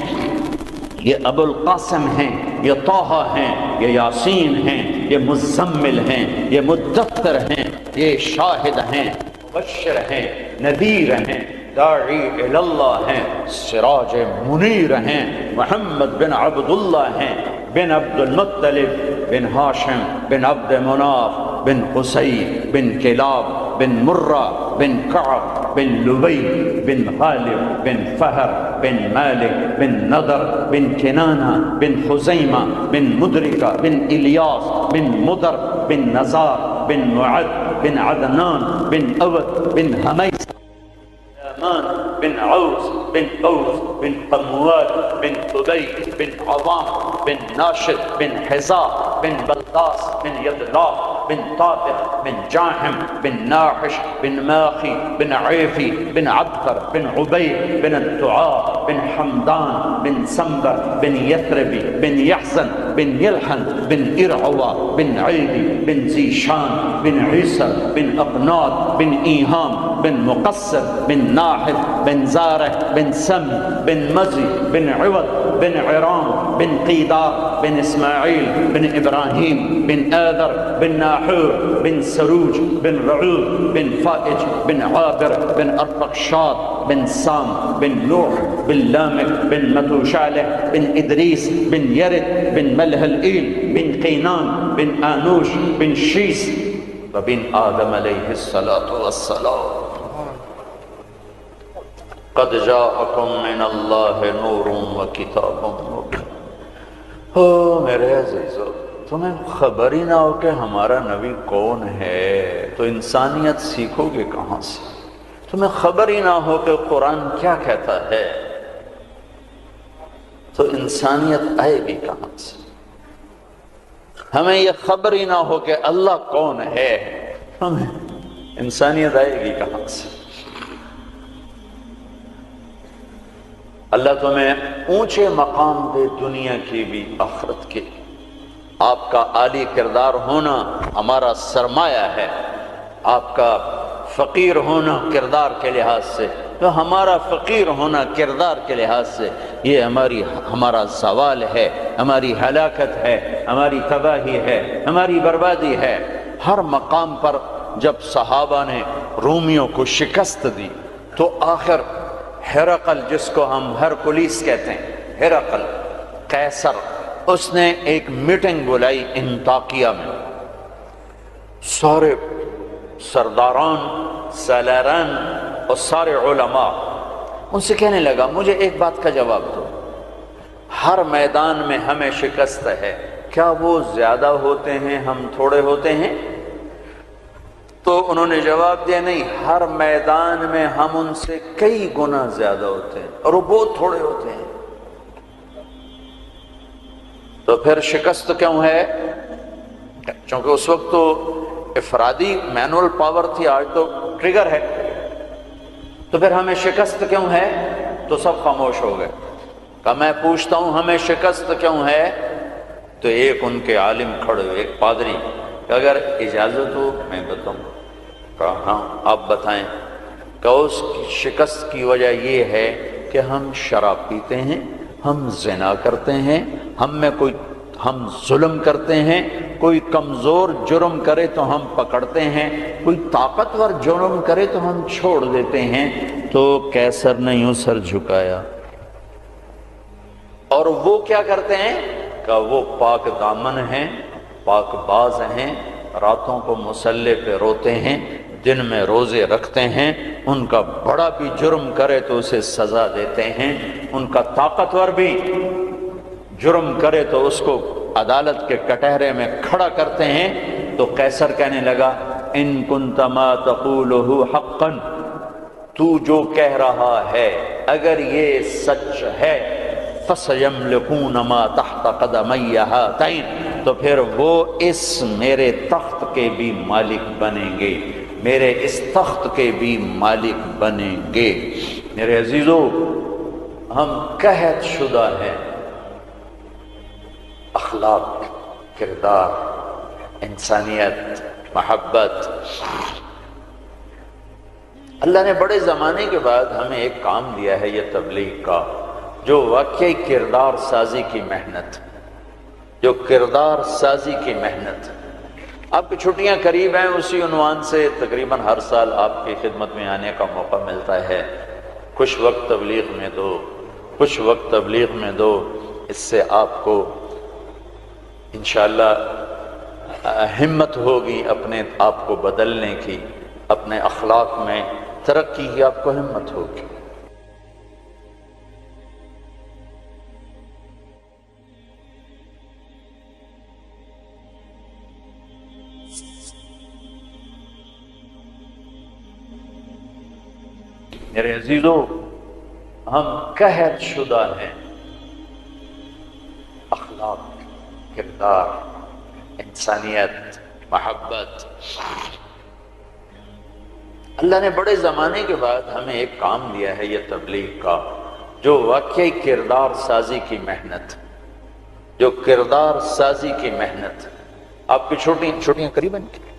یہ ابو القاسم ہیں، یہ طٰہٰ ہیں، یہ یاسین ہیں، یہ مزمل ہیں، یہ مدثر ہیں، یہ شاہد ہیں، مبشر ہیں، نذیر ہیں، داعی اللہ ہیں، سراج منیر ہیں، محمد بن عبداللہ ہیں، بن عبد المطلب بن ہاشم بن عبد مناف بن قصی بن کلاب بن مرہ بن کعب بن لبی بن غالب بن فہر بن مالک بن نضر بن کنانہ بن خزیمہ بن مدرکہ بن الیاس بن مدر بن نزار بن معد بن عدنان بن اوت بن حمیس بن عوس بن قوس بن قموال بن قبي بن عظام بن ناشد بن حزاء بن بلداس بن يدلاف بن طابق بن جاحم بن ناحش بن ماخي بن عيفي بن عبقر بن عبيد بن الدعاء بن حمدان بن سنبر بن يثربي بن يحزن بن يلحن بن إرعوى بن عيدي بن زيشان بن عيسى بن أقناط بن إيهام بن مقصر بن ناحد بن زارع بن سم بن مزي بن عوض بن عرام بن قيدار بن إسماعيل بن إبراهيم بن آذر بن ناحور بن سروج بن رعوب بن فائج بن عابر بن أرفقشاد بن سام بن نوح بن لامك بن متوشالح بن إدريس بن يرد بن ملهلئيل بن قينان بن آنوش بن شيس وبن آدم عليه الصلاة والسلام قد جاءكم من اللہ نور و کتاب مبین۔ میرے عزیزو، تمہیں خبر ہی نہ ہو کہ ہمارا نبی کون ہے تو انسانیت سیکھو گے کہاں سے؟ تمہیں خبر ہی نہ ہو کہ قرآن کیا کہتا ہے تو انسانیت آئے گی کہاں سے؟ ہمیں یہ خبر ہی نہ ہو کہ اللہ کون ہے، ہمیں انسانیت آئے گی کہاں سے؟ اللہ تمہیں اونچے مقام دے، دنیا کی بھی آخرت کے۔ آپ کا عالی کردار ہونا ہمارا سرمایہ ہے، آپ کا فقیر ہونا کردار کے لحاظ سے، تو ہمارا فقیر ہونا کردار کے لحاظ سے یہ ہمارا زوال ہے، ہماری ہلاکت ہے، ہماری تباہی ہے، ہماری بربادی ہے۔ ہر مقام پر جب صحابہ نے رومیوں کو شکست دی تو آخر ہرقل، جس کو ہم ہرکلیس کہتے ہیں، ہرقل قیصر، اس نے ایک میٹنگ بلائی انطاکیہ میں، سارے سرداران، سالاران اور سارے علماء، ان سے کہنے لگا مجھے ایک بات کا جواب دو، ہر میدان میں ہمیں شکست ہے، کیا وہ زیادہ ہوتے ہیں ہم تھوڑے ہوتے ہیں؟ تو انہوں نے جواب دیا نہیں، ہر میدان میں ہم ان سے کئی گنا زیادہ ہوتے ہیں اور وہ بہت تھوڑے ہوتے ہیں۔ تو پھر شکست کیوں ہے؟ چونکہ اس وقت تو افرادی مینول پاور تھی، آج تو ٹریگر ہے۔ تو پھر ہمیں شکست کیوں ہے؟ تو سب خاموش ہو گئے۔ کہ میں پوچھتا ہوں ہمیں شکست کیوں ہے؟ تو ایک ان کے عالم کھڑے ہوئے، ایک پادری، کہ اگر اجازت ہو میں بتاؤں۔ کہا ہاں آپ بتائیں۔ کہ اس کی شکست کی وجہ یہ ہے کہ ہم شراب پیتے ہیں، ہم زنا کرتے ہیں، ہم ظلم کرتے ہیں، کوئی کمزور جرم کرے تو ہم پکڑتے ہیں، کوئی طاقتور جرم کرے تو ہم چھوڑ دیتے ہیں۔ تو قیصر نے یوں سر جھکایا۔ اور وہ کیا کرتے ہیں؟ کہ وہ پاک دامن ہیں، پاک باز ہیں، راتوں کو مصلے پہ روتے ہیں، دن میں روزے رکھتے ہیں، ان کا بڑا بھی جرم کرے تو اسے سزا دیتے ہیں، ان کا طاقتور بھی جرم کرے تو اس کو عدالت کے کٹہرے میں کھڑا کرتے ہیں۔ تو قیصر کہنے لگا ان کنت ما تقوله حقا، تو جو کہہ رہا ہے اگر یہ سچ ہے، فَسَيَمْلِكُونَ مَا تَحْتَ قَدَمَيَّ هَاتَيْنِ، تو پھر وہ اس میرے تخت کے بھی مالک بنیں گے، میرے اس تخت کے بھی مالک بنیں گے۔ میرے عزیزو، ہم قحط شدہ ہیں، اخلاق، کردار، انسانیت، محبت۔ اللہ نے بڑے زمانے کے بعد ہمیں ایک کام دیا ہے یہ تبلیغ کا، جو واقعی کردار سازی کی محنت، جو کردار سازی کی محنت۔ آپ کی چھٹیاں قریب ہیں، اسی عنوان سے تقریباً ہر سال آپ کی خدمت میں آنے کا موقع ملتا ہے۔ کچھ وقت تبلیغ میں دو، کچھ وقت تبلیغ میں دو، اس سے آپ کو انشاءاللہ ہمت ہوگی اپنے آپ کو بدلنے کی، اپنے اخلاق میں ترقی کی آپ کو ہمت ہوگی۔ میرے عزیزو، ہم قحط شدہ ہیں، اخلاق، کردار، انسانیت، محبت۔ اللہ نے بڑے زمانے کے بعد ہمیں ایک کام دیا ہے یہ تبلیغ کا، جو واقعی کردار سازی کی محنت، جو کردار سازی کی محنت۔ آپ کی چھٹیاں قریب ہیں،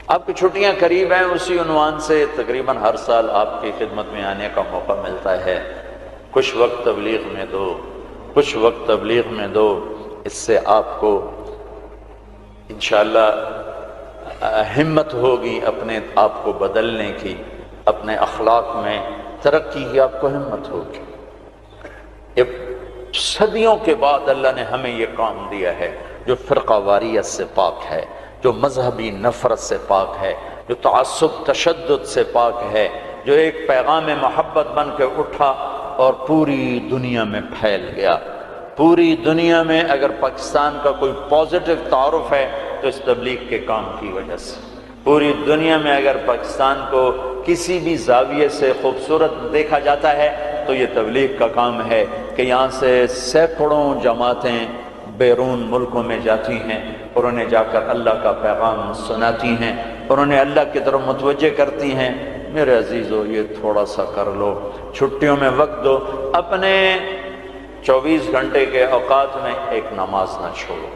آپ کی چھٹیاں قریب ہیں، اسی عنوان سے تقریباً ہر سال آپ کی خدمت میں آنے کا موقع ملتا ہے۔ کچھ وقت تبلیغ میں دو، کچھ وقت تبلیغ میں دو، اس سے آپ کو انشاءاللہ ہمت ہوگی اپنے آپ کو بدلنے کی، اپنے اخلاق میں ترقی کی آپ کو ہمت ہوگی۔ یہ صدیوں کے بعد اللہ نے ہمیں یہ کام دیا ہے، جو فرقہ واریت سے پاک ہے، جو مذہبی نفرت سے پاک ہے، جو تعصب تشدد سے پاک ہے، جو ایک پیغام محبت بن کے اٹھا اور پوری دنیا میں پھیل گیا۔ پوری دنیا میں اگر پاکستان کا کوئی پازیٹو تعارف ہے تو اس تبلیغ کے کام کی وجہ سے۔ پوری دنیا میں اگر پاکستان کو کسی بھی زاویے سے خوبصورت دیکھا جاتا ہے تو یہ تبلیغ کا کام ہے کہ یہاں سے سینکڑوں جماعتیں بیرون ملکوں میں جاتی ہیں اور انہیں جا کر اللہ کا پیغام سناتی ہیں اور انہیں اللہ کی طرف متوجہ کرتی ہیں۔ میرے عزیزو یہ تھوڑا سا کر لو، چھٹیوں میں وقت دو، اپنے 24 گھنٹے کے اوقات میں ایک نماز نہ چھوڑو،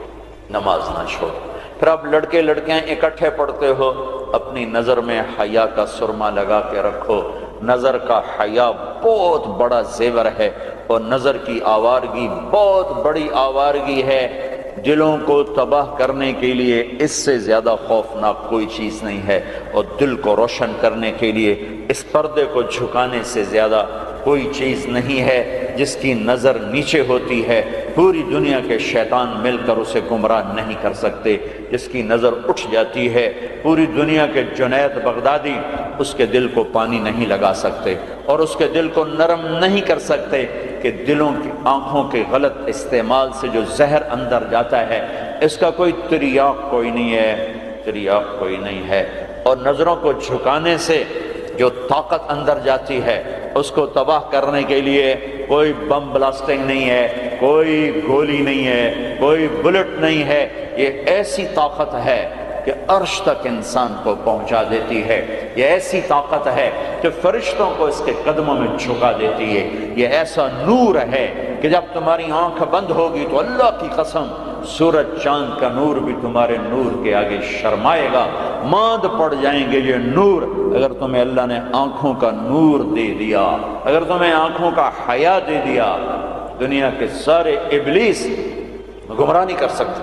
نماز نہ چھوڑو۔ پھر آپ لڑکے لڑکیاں اکٹھے پڑھتے ہو، اپنی نظر میں حیا کا سرما لگا کے رکھو۔ نظر کا حیا بہت بڑا زیور ہے، اور نظر کی آوارگی بہت بڑی آوارگی ہے۔ دلوں کو تباہ کرنے کے لیے اس سے زیادہ خوفناک کوئی چیز نہیں ہے، اور دل کو روشن کرنے کے لیے اس پردے کو جھکانے سے زیادہ کوئی چیز نہیں ہے۔ جس کی نظر نیچے ہوتی ہے پوری دنیا کے شیطان مل کر اسے گمراہ نہیں کر سکتے، جس کی نظر اٹھ جاتی ہے پوری دنیا کے جنید بغدادی اس کے دل کو پانی نہیں لگا سکتے، اور اس کے دل کو نرم نہیں کر سکتے، کہ دلوں کی آنکھوں کے غلط استعمال سے جو زہر اندر جاتا ہے اس کا کوئی تریاق کوئی نہیں ہے، تریاق کوئی نہیں ہے۔ اور نظروں کو جھکانے سے جو طاقت اندر جاتی ہے اس کو تباہ کرنے کے لیے کوئی بم بلاسٹنگ نہیں ہے، کوئی گولی نہیں ہے، کوئی بلٹ نہیں ہے۔ یہ ایسی طاقت ہے کہ عرش تک انسان کو پہنچا دیتی ہے، یہ ایسی طاقت ہے کہ فرشتوں کو اس کے قدموں میں جھکا دیتی ہے، یہ ایسا نور ہے کہ جب تمہاری آنکھ بند ہوگی تو اللہ کی قسم سورج چاند کا نور بھی تمہارے نور کے آگے شرمائے گا، ماند پڑ جائیں گے یہ نور۔ اگر تمہیں اللہ نے آنکھوں کا نور دے دیا، اگر تمہیں آنکھوں کا حیا دے دیا، دنیا کے سارے ابلیس گمراہ نہیں کر سکتے۔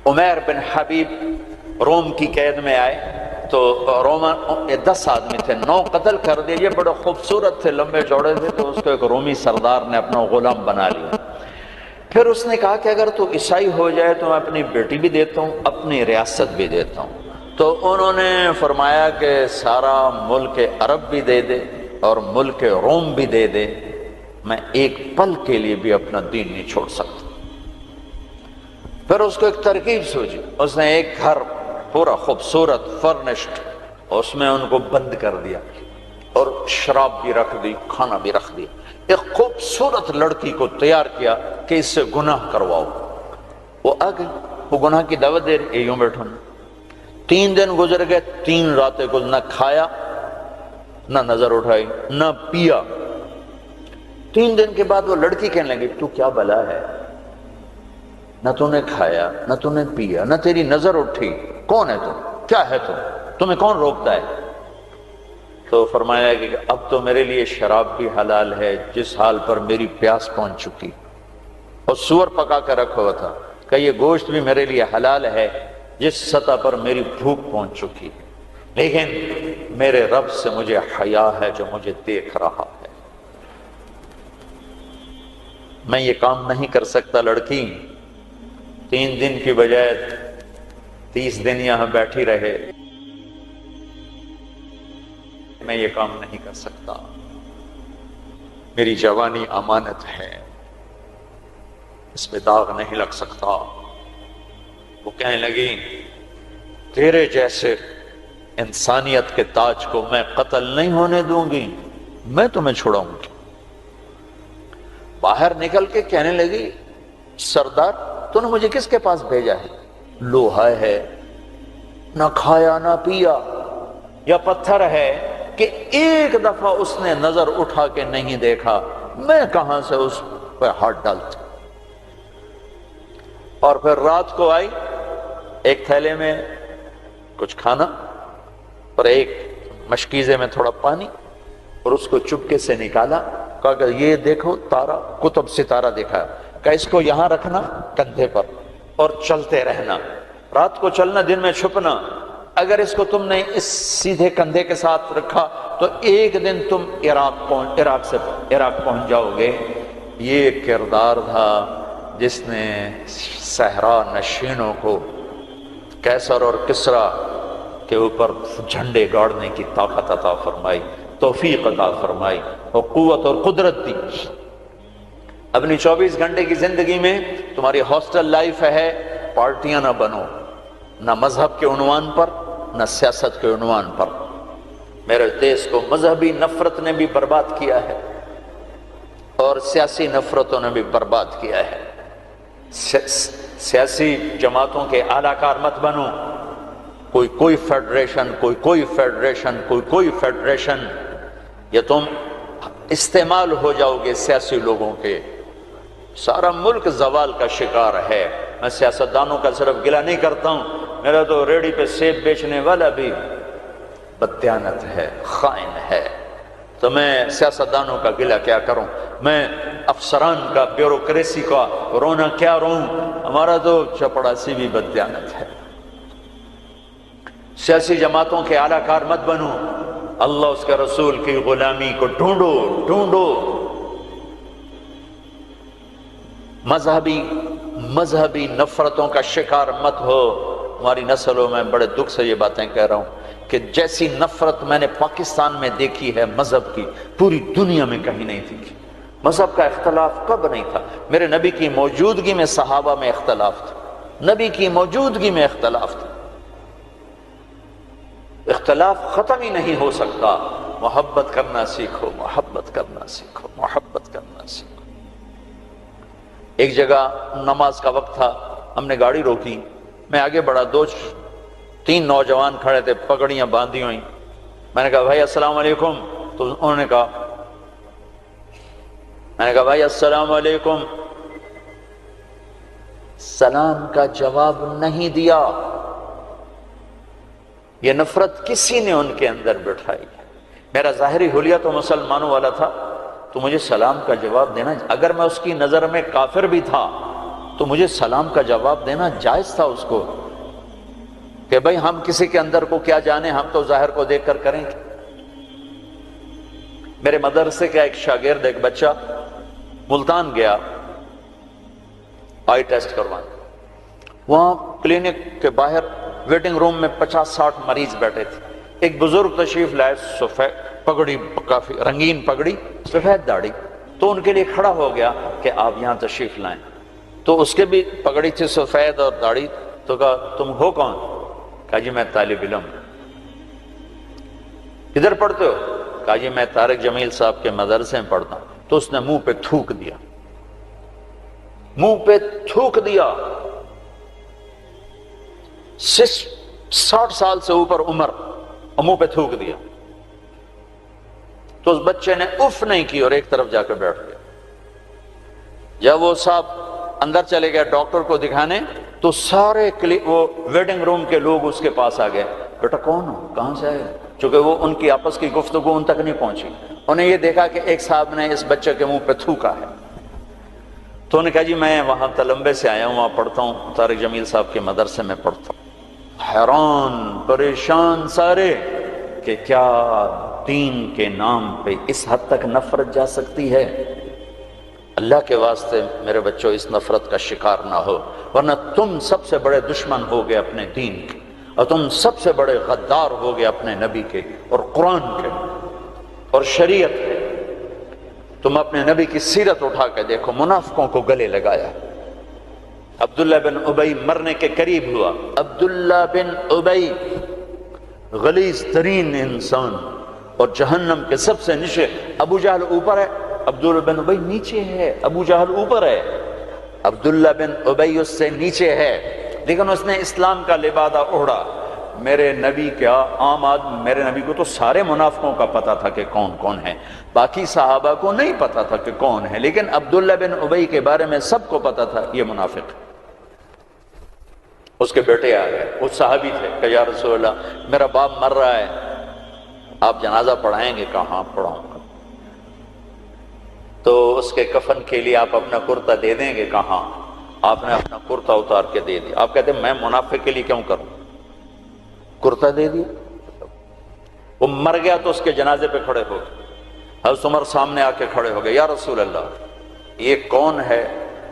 عمیر بن حبیب روم کی قید میں آئے تو رومن 10 آدمی تھے، 9 قتل کر دیے، یہ بڑے خوبصورت تھے، لمبے چوڑے تھے، تو اس کو ایک رومی سردار نے اپنا غلام بنا لیا۔ پھر اس نے کہا کہ اگر تو عیسائی ہو جائے تو میں اپنی بیٹی بھی دیتا ہوں، اپنی ریاست بھی دیتا ہوں۔ تو انہوں نے فرمایا کہ سارا ملک عرب بھی دے دے اور ملک روم بھی دے دے، میں ایک پل کے لیے بھی اپنا دین نہیں چھوڑ سکتا۔ پھر اس کو ایک ترکیب سوچی، اس نے ایک گھر پورا خوبصورت فرنشڈ، اس میں ان کو بند کر دیا اور شراب بھی رکھ دی، کھانا بھی رکھ دیا، ایک خوبصورت لڑکی کو تیار کیا کہ اس سے گناہ کرواؤ۔ وہ آ گئی، وہ گناہ کی دعوت دے رہی، یوں بیٹھو نا۔ 3 دن گزر گئے، 3 راتیں کو نہ کھایا، نہ نظر اٹھائی، نہ پیا۔ 3 دن کے بعد وہ لڑکی کہنے لگی تو کیا بلا ہے، نہ تو نے کھایا نہ تو نے پیا نہ تیری نظر اٹھی، کون ہے تم، کیا ہے تم، تمہیں کون روکتا ہے؟ تو فرمایا کہ اب تو میرے لیے شراب بھی حلال ہے جس حال پر میری پیاس پہنچ چکی، اور سور پکا کر رکھا ہوا تھا کہ یہ گوشت بھی میرے لیے حلال ہے جس سطح پر میری بھوک پہنچ چکی، لیکن میرے رب سے مجھے حیا ہے جو مجھے دیکھ رہا ہے، میں یہ کام نہیں کر سکتا۔ لڑکی 3 دن کی بجائے 30 دن یہاں بیٹھی رہے، میں یہ کام نہیں کر سکتا، میری جوانی امانت ہے، اس پہ داغ نہیں لگ سکتا۔ وہ کہنے لگی تیرے جیسے انسانیت کے تاج کو میں قتل نہیں ہونے دوں گی، میں تمہیں چھڑاؤں گی۔ باہر نکل کے کہنے لگی سردار تو نے مجھے کس کے پاس بھیجا ہے، لوہا ہے، نہ کھایا نہ پیا، یا پتھر ہے کہ ایک دفعہ اس نے نظر اٹھا کے نہیں دیکھا، میں کہاں سے اس پہ ہاتھ ڈالتا۔ اور پھر رات کو آئی، ایک تھیلے میں کچھ کھانا اور ایک مشکیزے میں تھوڑا پانی، اور اس کو چپکے سے نکالا، کہا کہ یہ دیکھو تارا، کتب ستارہ دیکھا، کہ اس کو یہاں رکھنا کندھے پر اور چلتے رہنا، رات کو چلنا دن میں چھپنا، اگر اس کو تم نے اس سیدھے کندھے کے ساتھ رکھا تو ایک دن تم عراق پہنچ جاؤ گے۔ یہ کردار تھا جس نے صحرا نشینوں کو کیسر اور کسرا کے اوپر جھنڈے گاڑنے کی طاقت عطا فرمائی، توفیق عطا فرمائی اور قوت اور قدرت دی۔ اپنی 24 گھنٹے کی زندگی میں تمہاری ہاسٹل لائف ہے، پارٹیاں نہ بنو، نہ مذہب کے عنوان پر نہ سیاست کے عنوان پر۔ میرے دیش کو مذہبی نفرت نے بھی برباد کیا ہے اور سیاسی نفرتوں نے بھی برباد کیا ہے۔ سیاسی جماعتوں کے اعلی کار مت بنو، کوئی فیڈریشن، کوئی فیڈریشن، کوئی فیڈریشن، یہ تم استعمال ہو جاؤ گے سیاسی لوگوں کے، سارا ملک زوال کا شکار ہے۔ میں سیاستدانوں کا صرف گلہ نہیں کرتا ہوں، میرا تو ریڑھی پہ سیب بیچنے والا بھی بددیانت ہے، خائن ہے، تو میں سیاستدانوں کا گلہ کیا کروں، میں افسران کا، بیوروکریسی کا رونا کیا روں، ہمارا تو چپڑاسی بھی بددیانت ہے۔ سیاسی جماعتوں کے اعلیٰ کار مت بنو، اللہ اس کے رسول کی غلامی کو ڈھونڈو۔ مذہبی نفرتوں کا شکار مت ہو۔ ہماری نسلوں میں بڑے دکھ سے یہ باتیں کہہ رہا ہوں کہ جیسی نفرت میں نے پاکستان میں دیکھی ہے مذہب کی، پوری دنیا میں کہیں نہیں دیکھی۔ مذہب کا اختلاف کب نہیں تھا؟ میرے نبی کی موجودگی میں صحابہ میں اختلاف تھا، نبی کی موجودگی میں اختلاف تھا۔ اختلاف ختم ہی نہیں ہو سکتا۔ محبت کرنا سیکھو، محبت کرنا سیکھو، محبت کرنا سیکھو۔ ایک جگہ نماز کا وقت تھا، ہم نے گاڑی روکی، میں آگے بڑھا، تین نوجوان کھڑے تھے، پگڑیاں باندھی ہوئی۔ میں نے کہا بھائی السلام علیکم، تو انہوں نے کہا، میں نے کہا بھائی السلام علیکم، سلام کا جواب نہیں دیا۔ یہ نفرت کسی نے ان کے اندر بٹھائی ہے۔ میرا ظاہری حلیہ تو مسلمانوں والا تھا، تو مجھے سلام کا جواب دینا، اگر میں اس کی نظر میں کافر بھی تھا تو مجھے سلام کا جواب دینا جائز تھا اس کو، کہ بھئی ہم کسی کے اندر کو کیا جانے، ہم تو ظاہر کو دیکھ کر کریں گے۔ میرے مدرسے کا ایک شاگرد، ایک بچہ ملتان گیا آئی ٹیسٹ کروانے، وہاں کلینک کے باہر ویٹنگ روم میں 50-60 مریض بیٹھے تھے۔ ایک بزرگ تشریف لائے، سفید پگڑی، کافی رنگین پگڑی، سفید داڑھی، تو ان کے لیے کھڑا ہو گیا کہ آپ یہاں تشریف لائیں۔ تو اس کے بھی پگڑی تھی سفید اور داڑھی، تو کہا تم ہو کون؟ کہا جی میں طالب علم۔ کدھر پڑھتے ہو؟ کہا جی میں طارق جمیل صاحب کے مدرسے میں پڑھتا ہوں۔ تو اس نے منہ پہ تھوک دیا، منہ پہ تھوک دیا۔ 60 سال سے اوپر عمر، اور منہ پہ تھوک دیا۔ تو اس بچے نے اف نہیں کی اور ایک طرف جا کے بیٹھ گیا۔ جب وہ صاحب اندر چلے گئے ڈاکٹر کو دکھانے، تو سارے وہ ویٹنگ روم کے لوگ اس کے پاس آ گئے، بیٹا کون ہو، کہاں سے آئے؟ چونکہ وہ ان کی آپس کی گفتگو ان تک نہیں پہنچی، انہیں یہ دیکھا کہ ایک صاحب نے اس بچے کے منہ پہ تھوکا ہے۔ تو انہوں نے کہا جی میں وہاں تلمبے سے آیا ہوں، وہاں پڑھتا ہوں، طارق جمیل صاحب کے مدرسے میں پڑھتا ہوں۔ حیران پریشان سارے کہ کیا دین کے نام پہ اس حد تک نفرت جا سکتی ہے؟ اللہ کے واسطے میرے بچوں اس نفرت کا شکار نہ ہو، ورنہ تم سب سے بڑے دشمن ہو گئے اپنے دین کے، اور تم سب سے بڑے غدار ہو گئے اپنے نبی کے اور قرآن کے اور شریعت کے۔ تم اپنے نبی کی سیرت اٹھا کے دیکھو، منافقوں کو گلے لگایا۔ عبداللہ بن ابی مرنے کے قریب ہوا۔ عبداللہ بن ابی غلیظ ترین انسان اور جہنم کے سب سے نیچے، ابو جہل اوپر ہے، عبداللہ بن ابی نیچے ہے، ابو جہل اوپر ہے، عبداللہ بن ابی اس سے نیچے ہے، لیکن اس نے اسلام کا لبادہ اوڑھا۔ میرے نبی کیا عام آدمی، میرے نبی کو تو سارے منافقوں کا پتا تھا کہ کون کون ہے، باقی صحابہ کو نہیں پتا تھا کہ کون ہے، لیکن عبداللہ بن ابی کے بارے میں سب کو پتا تھا یہ منافق۔ اس کے بیٹے آ گئے، وہ صحابی تھے، کہ یا رسول اللہ میرا باپ مر رہا ہے، آپ جنازہ پڑھائیں گے؟ کہاں پڑھاؤں گا؟ تو اس کے کفن کے لیے آپ اپنا کرتا دے دیں گے؟ کہاں؟ آپ نے اپنا کرتا اتار کے دے دیا۔ آپ کہتے ہیں میں منافق کے لیے کیوں کروں؟ کرتا دے دیا۔ وہ مر گیا تو اس کے جنازے پہ کھڑے ہو گئے، حضرت عمر سامنے آ کے کھڑے ہو گئے، یا رسول اللہ یہ کون ہے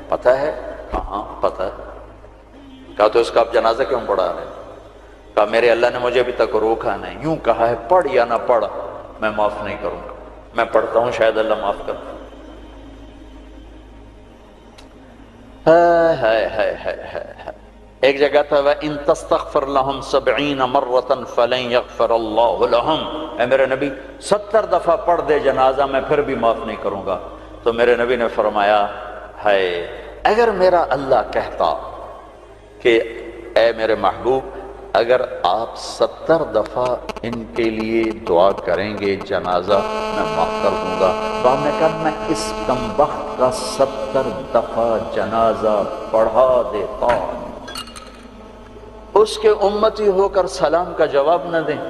پتہ ہے؟ کہاں پتہ ہے؟ کہا تو اس کا آپ جنازہ کیوں پڑھا رہے؟ کہا میرے اللہ نے مجھے ابھی تک روکا نہیں، یوں کہا ہے پڑھ یا نہ پڑھ میں معاف نہیں کروں گا، میں پڑھتا ہوں شاید اللہ معاف کر۔ ایک جگہ تھا وَإِن تَسْتَغْفِرْ لَهُمْ 70 مَرَّةً فَلَن يَغْفِرَ اللَّهُ لَهُمْ، اے میرے نبی 70 دفعہ پڑھ دے جنازہ میں پھر بھی معاف نہیں کروں گا۔ تو میرے نبی نے فرمایا ہے اگر میرا اللہ کہتا کہ اے میرے محبوب اگر آپ 70 دفعہ ان کے لیے دعا کریں گے جنازہ میں معاف کر دوں گا۔ تو آپ نے کہا میں اس کمبخت کا 70 دفعہ جنازہ پڑھا دیتا، اس کے امتی ہو کر سلام کا جواب نہ دیں،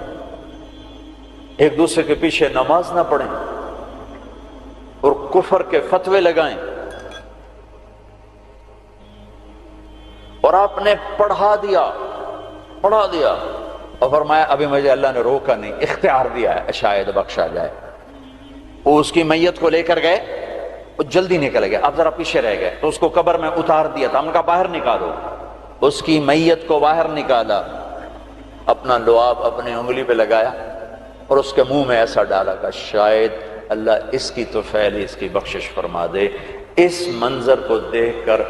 ایک دوسرے کے پیچھے نماز نہ پڑھیں اور کفر کے فتوے لگائیں، اور آپ نے پڑھا دیا اور فرمایا ابھی مجھے اللہ نے روکا نہیں، اختیار دیا ہے شاید بخشا جائے۔ وہ اس کی میت کو لے کر گئے، وہ جلدی نکل گئے، آپ ذرا پیچھے رہ گئے، تو اس کو قبر میں اتار دیا تھا، ہم نے کہا باہر نکالو، اس کی میت کو باہر نکالا، اپنا لعاب اپنی انگلی پہ لگایا اور اس کے منہ میں ایسا ڈالا کہ شاید اللہ اس کی تو فعل اس کی بخشش فرما دے۔ اس منظر کو دیکھ کر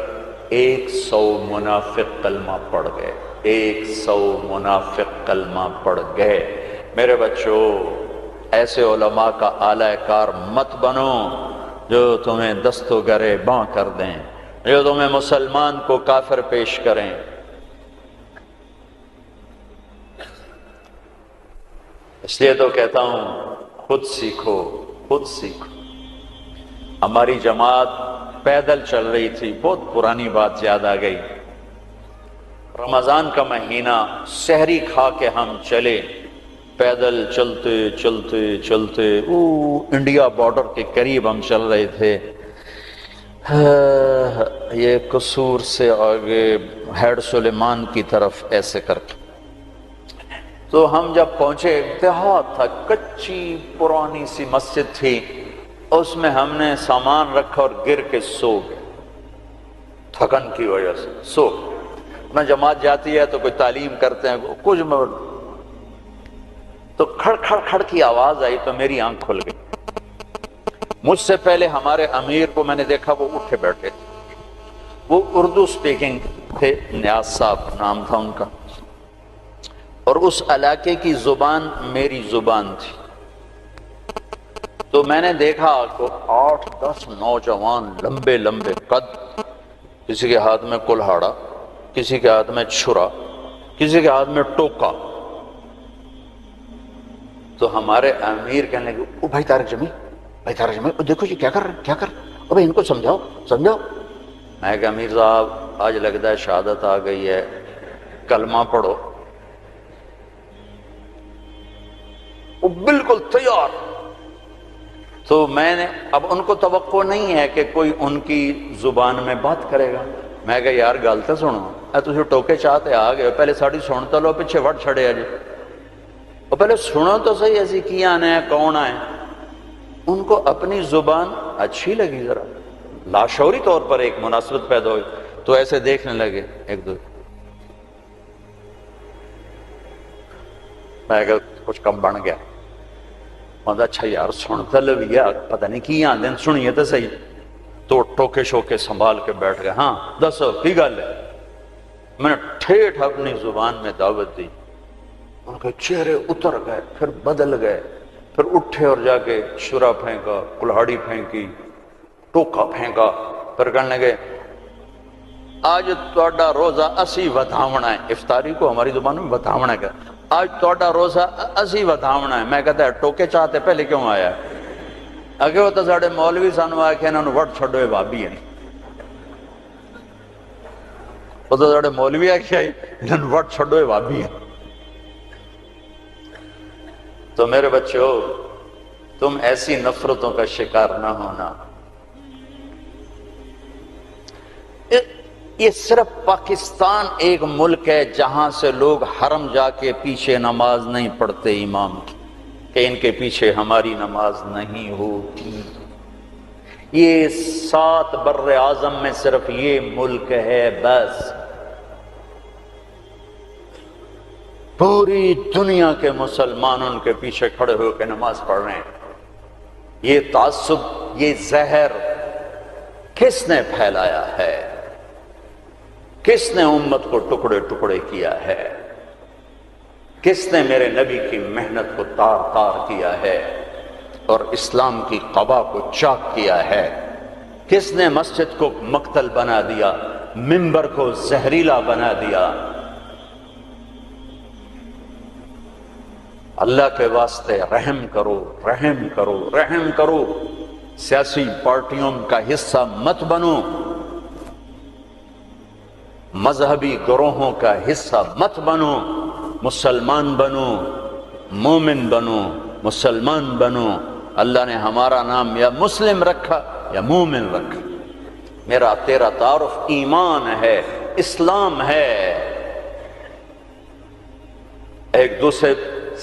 100 منافق کلمہ پڑھ گئے، 100 منافق کلمہ پڑھ گئے۔ میرے بچوں، ایسے علماء کا اعلی کار مت بنو جو تمہیں دست و گرے باں کر دیں، جو تمہیں مسلمان کو کافر پیش کریں۔ اس لیے تو کہتا ہوں خود سیکھو، خود سیکھو۔ ہماری جماعت پیدل چل رہی تھی، بہت پرانی بات یاد آ گئی، رمضان کا مہینہ، سحری کھا کے ہم چلے، پیدل چلتے چلتے چلتے انڈیا بارڈر کے قریب ہم چل رہے تھے، یہ قصور سے آگے ہیڈ سلیمان کی طرف ایسے کر کے، تو ہم جب پہنچے دیہات تھا، کچی پرانی سی مسجد تھی، اس میں ہم نے سامان رکھا اور گر کے سو گئے، تھکن کی وجہ سے سو گئے۔ نہ جماعت جاتی ہے تو کوئی تعلیم کرتے ہیں کچھ، تو کھڑ کھڑ کھڑ کی آواز آئی تو میری آنکھ کھل گئی۔ مجھ سے پہلے ہمارے امیر کو میں نے دیکھا، وہ اٹھے بیٹھے تھے، وہ اردو سپیکنگ تھے، نیاز صاحب نام تھا ان کا، اور اس علاقے کی زبان میری زبان تھی۔ تو میں نے دیکھا کہ 8-10 نوجوان لمبے لمبے قد، کسی کے ہاتھ میں کلہاڑا، کسی کے ہاتھ میں چھرا، کسی کے ہاتھ میں ٹوکا۔ تو ہمارے امیر کہنے لگے او بھائی طارق جمیل، بھائی طارق جمیل، دیکھو جی کیا کر رہے ہیں، کیا کر رہے ہیں، او بھائی ان کو سمجھاؤ سمجھاؤ۔ میں کہا امیر صاحب آج لگتا ہے شہادت آ گئی ہے، کلمہ پڑھو۔ وہ بالکل تیار۔ تو میں نے اب ان کو توقع نہیں ہے کہ کوئی ان کی زبان میں بات کرے گا، میں کہا یار گل تو سنو، تسی ٹوکے چاہتے آ گئے، پہلے ساڑی سن تو لو، پیچھے وٹ چھڑے جی، اور پہلے سنو تو صحیح ایسی کی آنے ہیں، کون آئے۔ ان کو اپنی زبان اچھی لگی، ذرا لاشعوری طور پر ایک مناسبت پیدا ہوئی، تو ایسے دیکھنے لگے ایک دو۔ میں کہا کچھ کم بن گیا، مطلب اچھا یار سنتا لویا، پتہ نہیں کی آندے سنیے تو صحیح۔ تو ٹوکے شوکے سنبھال کے بیٹھ گئے، ہاں دسو کی گل ہے۔ میں نے ٹھیٹھ اپنی زبان میں دعوت دی، ان کے چہرے اتر گئے، پھر بدل گئے، پھر اٹھے اور جا کے شرا پھینکا، کلہاڑی پھینکی، ٹوکا پھینکا، پھر کہنے لگے آج تہاڈا روزہ اسی ودھاونا ہے۔ افطاری کو ہماری زبان میں ودھاونا ہے، آج تہاڈا روزہ اسی ودھاونا ہے۔ میں کہتا ہے ٹوکے چاہتے پہلے کیوں آیا ہے؟ اگے وہ تو ساڑے مولوی سانو آ کے انہوں وٹ چھڈو بھابی ہیں، وہ تو ساڑے مولوی آ کے انہوں وٹ چھڈو بھابی ہیں۔ تو میرے بچوں، تم ایسی نفرتوں کا شکار نہ ہونا۔ یہ صرف پاکستان ایک ملک ہے جہاں سے لوگ حرم جا کے پیچھے نماز نہیں پڑھتے امام کی، کہ ان کے پیچھے ہماری نماز نہیں ہوتی۔ یہ 7 بر اعظم میں صرف یہ ملک ہے بس، پوری دنیا کے مسلمان ان کے پیچھے کھڑے ہو کے نماز پڑھ رہے ہیں۔ یہ تعصب، یہ زہر کس نے پھیلایا ہے؟ کس نے امت کو ٹکڑے ٹکڑے کیا ہے؟ کس نے میرے نبی کی محنت کو تار تار کیا ہے اور اسلام کی قبا کو چاک کیا ہے؟ کس نے مسجد کو مقتل بنا دیا، منبر کو زہریلا بنا دیا؟ اللہ کے واسطے رحم کرو، رحم کرو، رحم کرو، سیاسی پارٹیوں کا حصہ مت بنو، مذہبی گروہوں کا حصہ مت بنو، مسلمان بنو، مومن بنو، مسلمان بنو۔ اللہ نے ہمارا نام یا مسلم رکھا یا مومن رکھا، میرا تیرا تعارف ایمان ہے، اسلام ہے۔ ایک دوسرے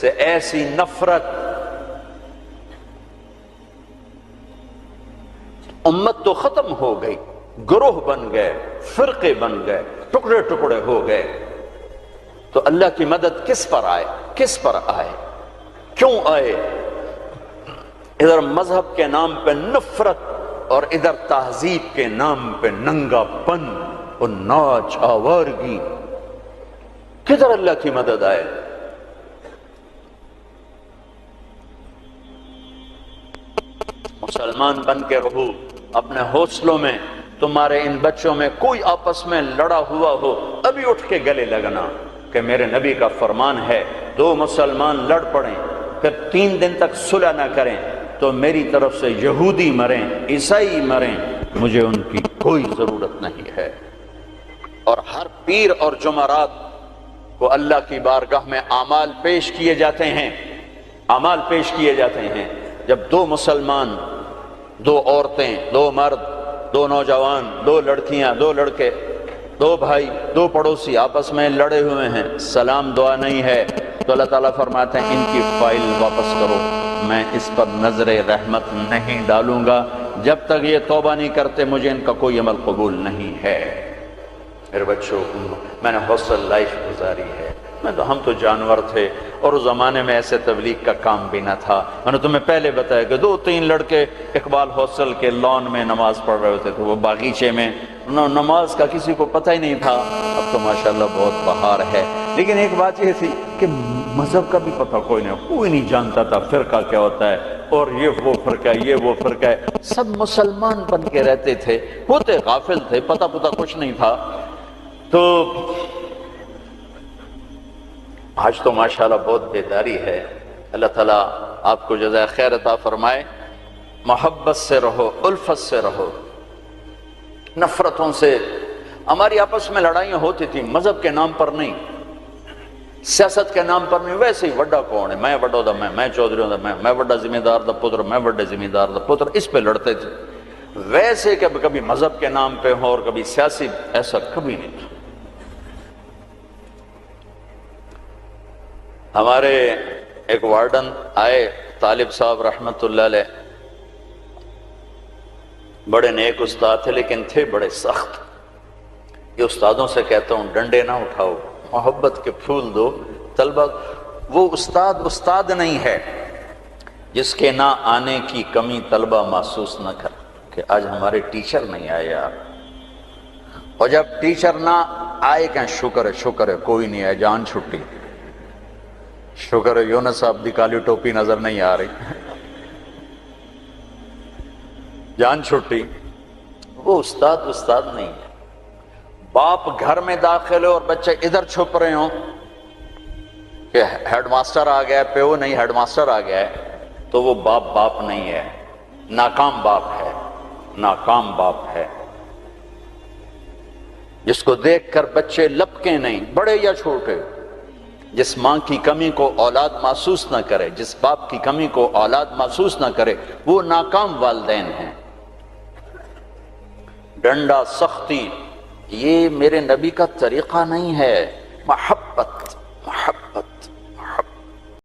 سے ایسی نفرت، امت تو ختم ہو گئی، گروہ بن گئے، فرقے بن گئے، ٹکڑے ٹکڑے ہو گئے، تو اللہ کی مدد کس پر آئے؟ کس پر آئے؟ کیوں آئے؟ ادھر مذہب کے نام پہ نفرت اور ادھر تہذیب کے نام پہ ننگا پن اور ناچ آوارگی، کدھر اللہ کی مدد آئے؟ مسلمان بن کے رہو، اپنے حوصلوں میں تمہارے ان بچوں میں کوئی آپس میں لڑا ہوا ہو، ابھی اٹھ کے گلے لگنا، کہ میرے نبی کا فرمان ہے دو مسلمان لڑ پڑیں پھر 3 دن تک صلح نہ کریں تو میری طرف سے یہودی مریں، عیسائی مریں، مجھے ان کی کوئی ضرورت نہیں ہے۔ اور ہر پیر اور جمعرات کو اللہ کی بارگاہ میں اعمال پیش کیے جاتے ہیں، اعمال پیش کیے جاتے ہیں۔ جب 2 مسلمان، 2 عورتیں، 2 مرد، 2 نوجوان، 2 لڑکیاں، 2 لڑکے، 2 بھائی، 2 پڑوسی آپس میں لڑے ہوئے ہیں، سلام دعا نہیں ہے، تو اللہ تعالیٰ فرماتے ہیں ان کی فائل واپس کرو، میں اس پر نظر رحمت نہیں ڈالوں گا، جب تک یہ توبہ نہیں کرتے مجھے ان کا کوئی عمل قبول نہیں ہے۔ میرے بچوں، میں نے ہاسٹل لائف گزاری ہے، ہم تو جانور تھے، اور اس زمانے میں ایسے تبلیغ کا کام بھی نہ تھا۔ میں نے تمہیں پہلے بتایا کہ 2-3 لڑکے اقبال ہاسٹل کے لان میں نماز پڑھ رہے ہوتے تھے، وہ باغیچے میں، نماز کا کسی کو پتہ ہی نہیں تھا۔ اب تو ماشاءاللہ بہت بہار ہے، لیکن ایک بات یہ تھی کہ مذہب کا بھی پتہ کوئی نہیں جانتا تھا، فرقہ کیا ہوتا ہے، اور یہ وہ فرقہ ہے، یہ وہ فرقہ ہے، سب مسلمان بن کے رہتے تھے، ہوتے غافل تھے، پتہ کچھ نہیں تھا۔ تو آج تو ماشاءاللہ بہت بیداری ہے۔ اللہ تعالیٰ آپ کو جزائے خیر عطا فرمائے۔ محبت سے رہو، الفت سے رہو، نفرتوں سے۔ ہماری آپس میں لڑائیاں ہوتی تھیں، مذہب کے نام پر نہیں، سیاست کے نام پر نہیں، ویسے ہی وڈا کون ہے، میں وڈا دا میں چودھری دا میں وڈا ذمہ دار دا پتر، میں وڈا ذمہ دار دا پتر، اس پہ لڑتے تھے۔ ویسے کہ کبھی مذہب کے نام پہ ہو اور کبھی سیاسی، ایسا کبھی نہیں تھا۔ ہمارے ایک وارڈن آئے، طالب صاحب رحمت اللہ علیہ، بڑے نیک استاد تھے لیکن تھے بڑے سخت۔ یہ استادوں سے کہتا ہوں ڈنڈے نہ اٹھاؤ، محبت کے پھول دو طلبہ۔ وہ استاد نہیں ہے جس کے نہ آنے کی کمی طلبہ محسوس نہ کر کہ آج ہمارے ٹیچر نہیں آئے یار، اور جب ٹیچر نہ آئے کہ شکر ہے کوئی نہیں آئے، جان چھٹی، شکر ہے یونس صاحب دی کالی ٹوپی نظر نہیں آ رہی، جان چھٹی۔ وہ استاد نہیں ہے۔ باپ گھر میں داخل ہو اور بچے ادھر چھپ رہے ہوں کہ ہیڈ ماسٹر آ گیا ہے، پیو نہیں ہیڈ ماسٹر آ گیا ہے، تو وہ باپ نہیں ہے، ناکام باپ ہے، ناکام باپ ہے۔ جس کو دیکھ کر بچے لپکیں نہیں، بڑے یا چھوٹے، جس ماں کی کمی کو اولاد محسوس نہ کرے، جس باپ کی کمی کو اولاد محسوس نہ کرے، وہ ناکام والدین ہیں۔ ڈنڈا، سختی، یہ میرے نبی کا طریقہ نہیں ہے۔ محبت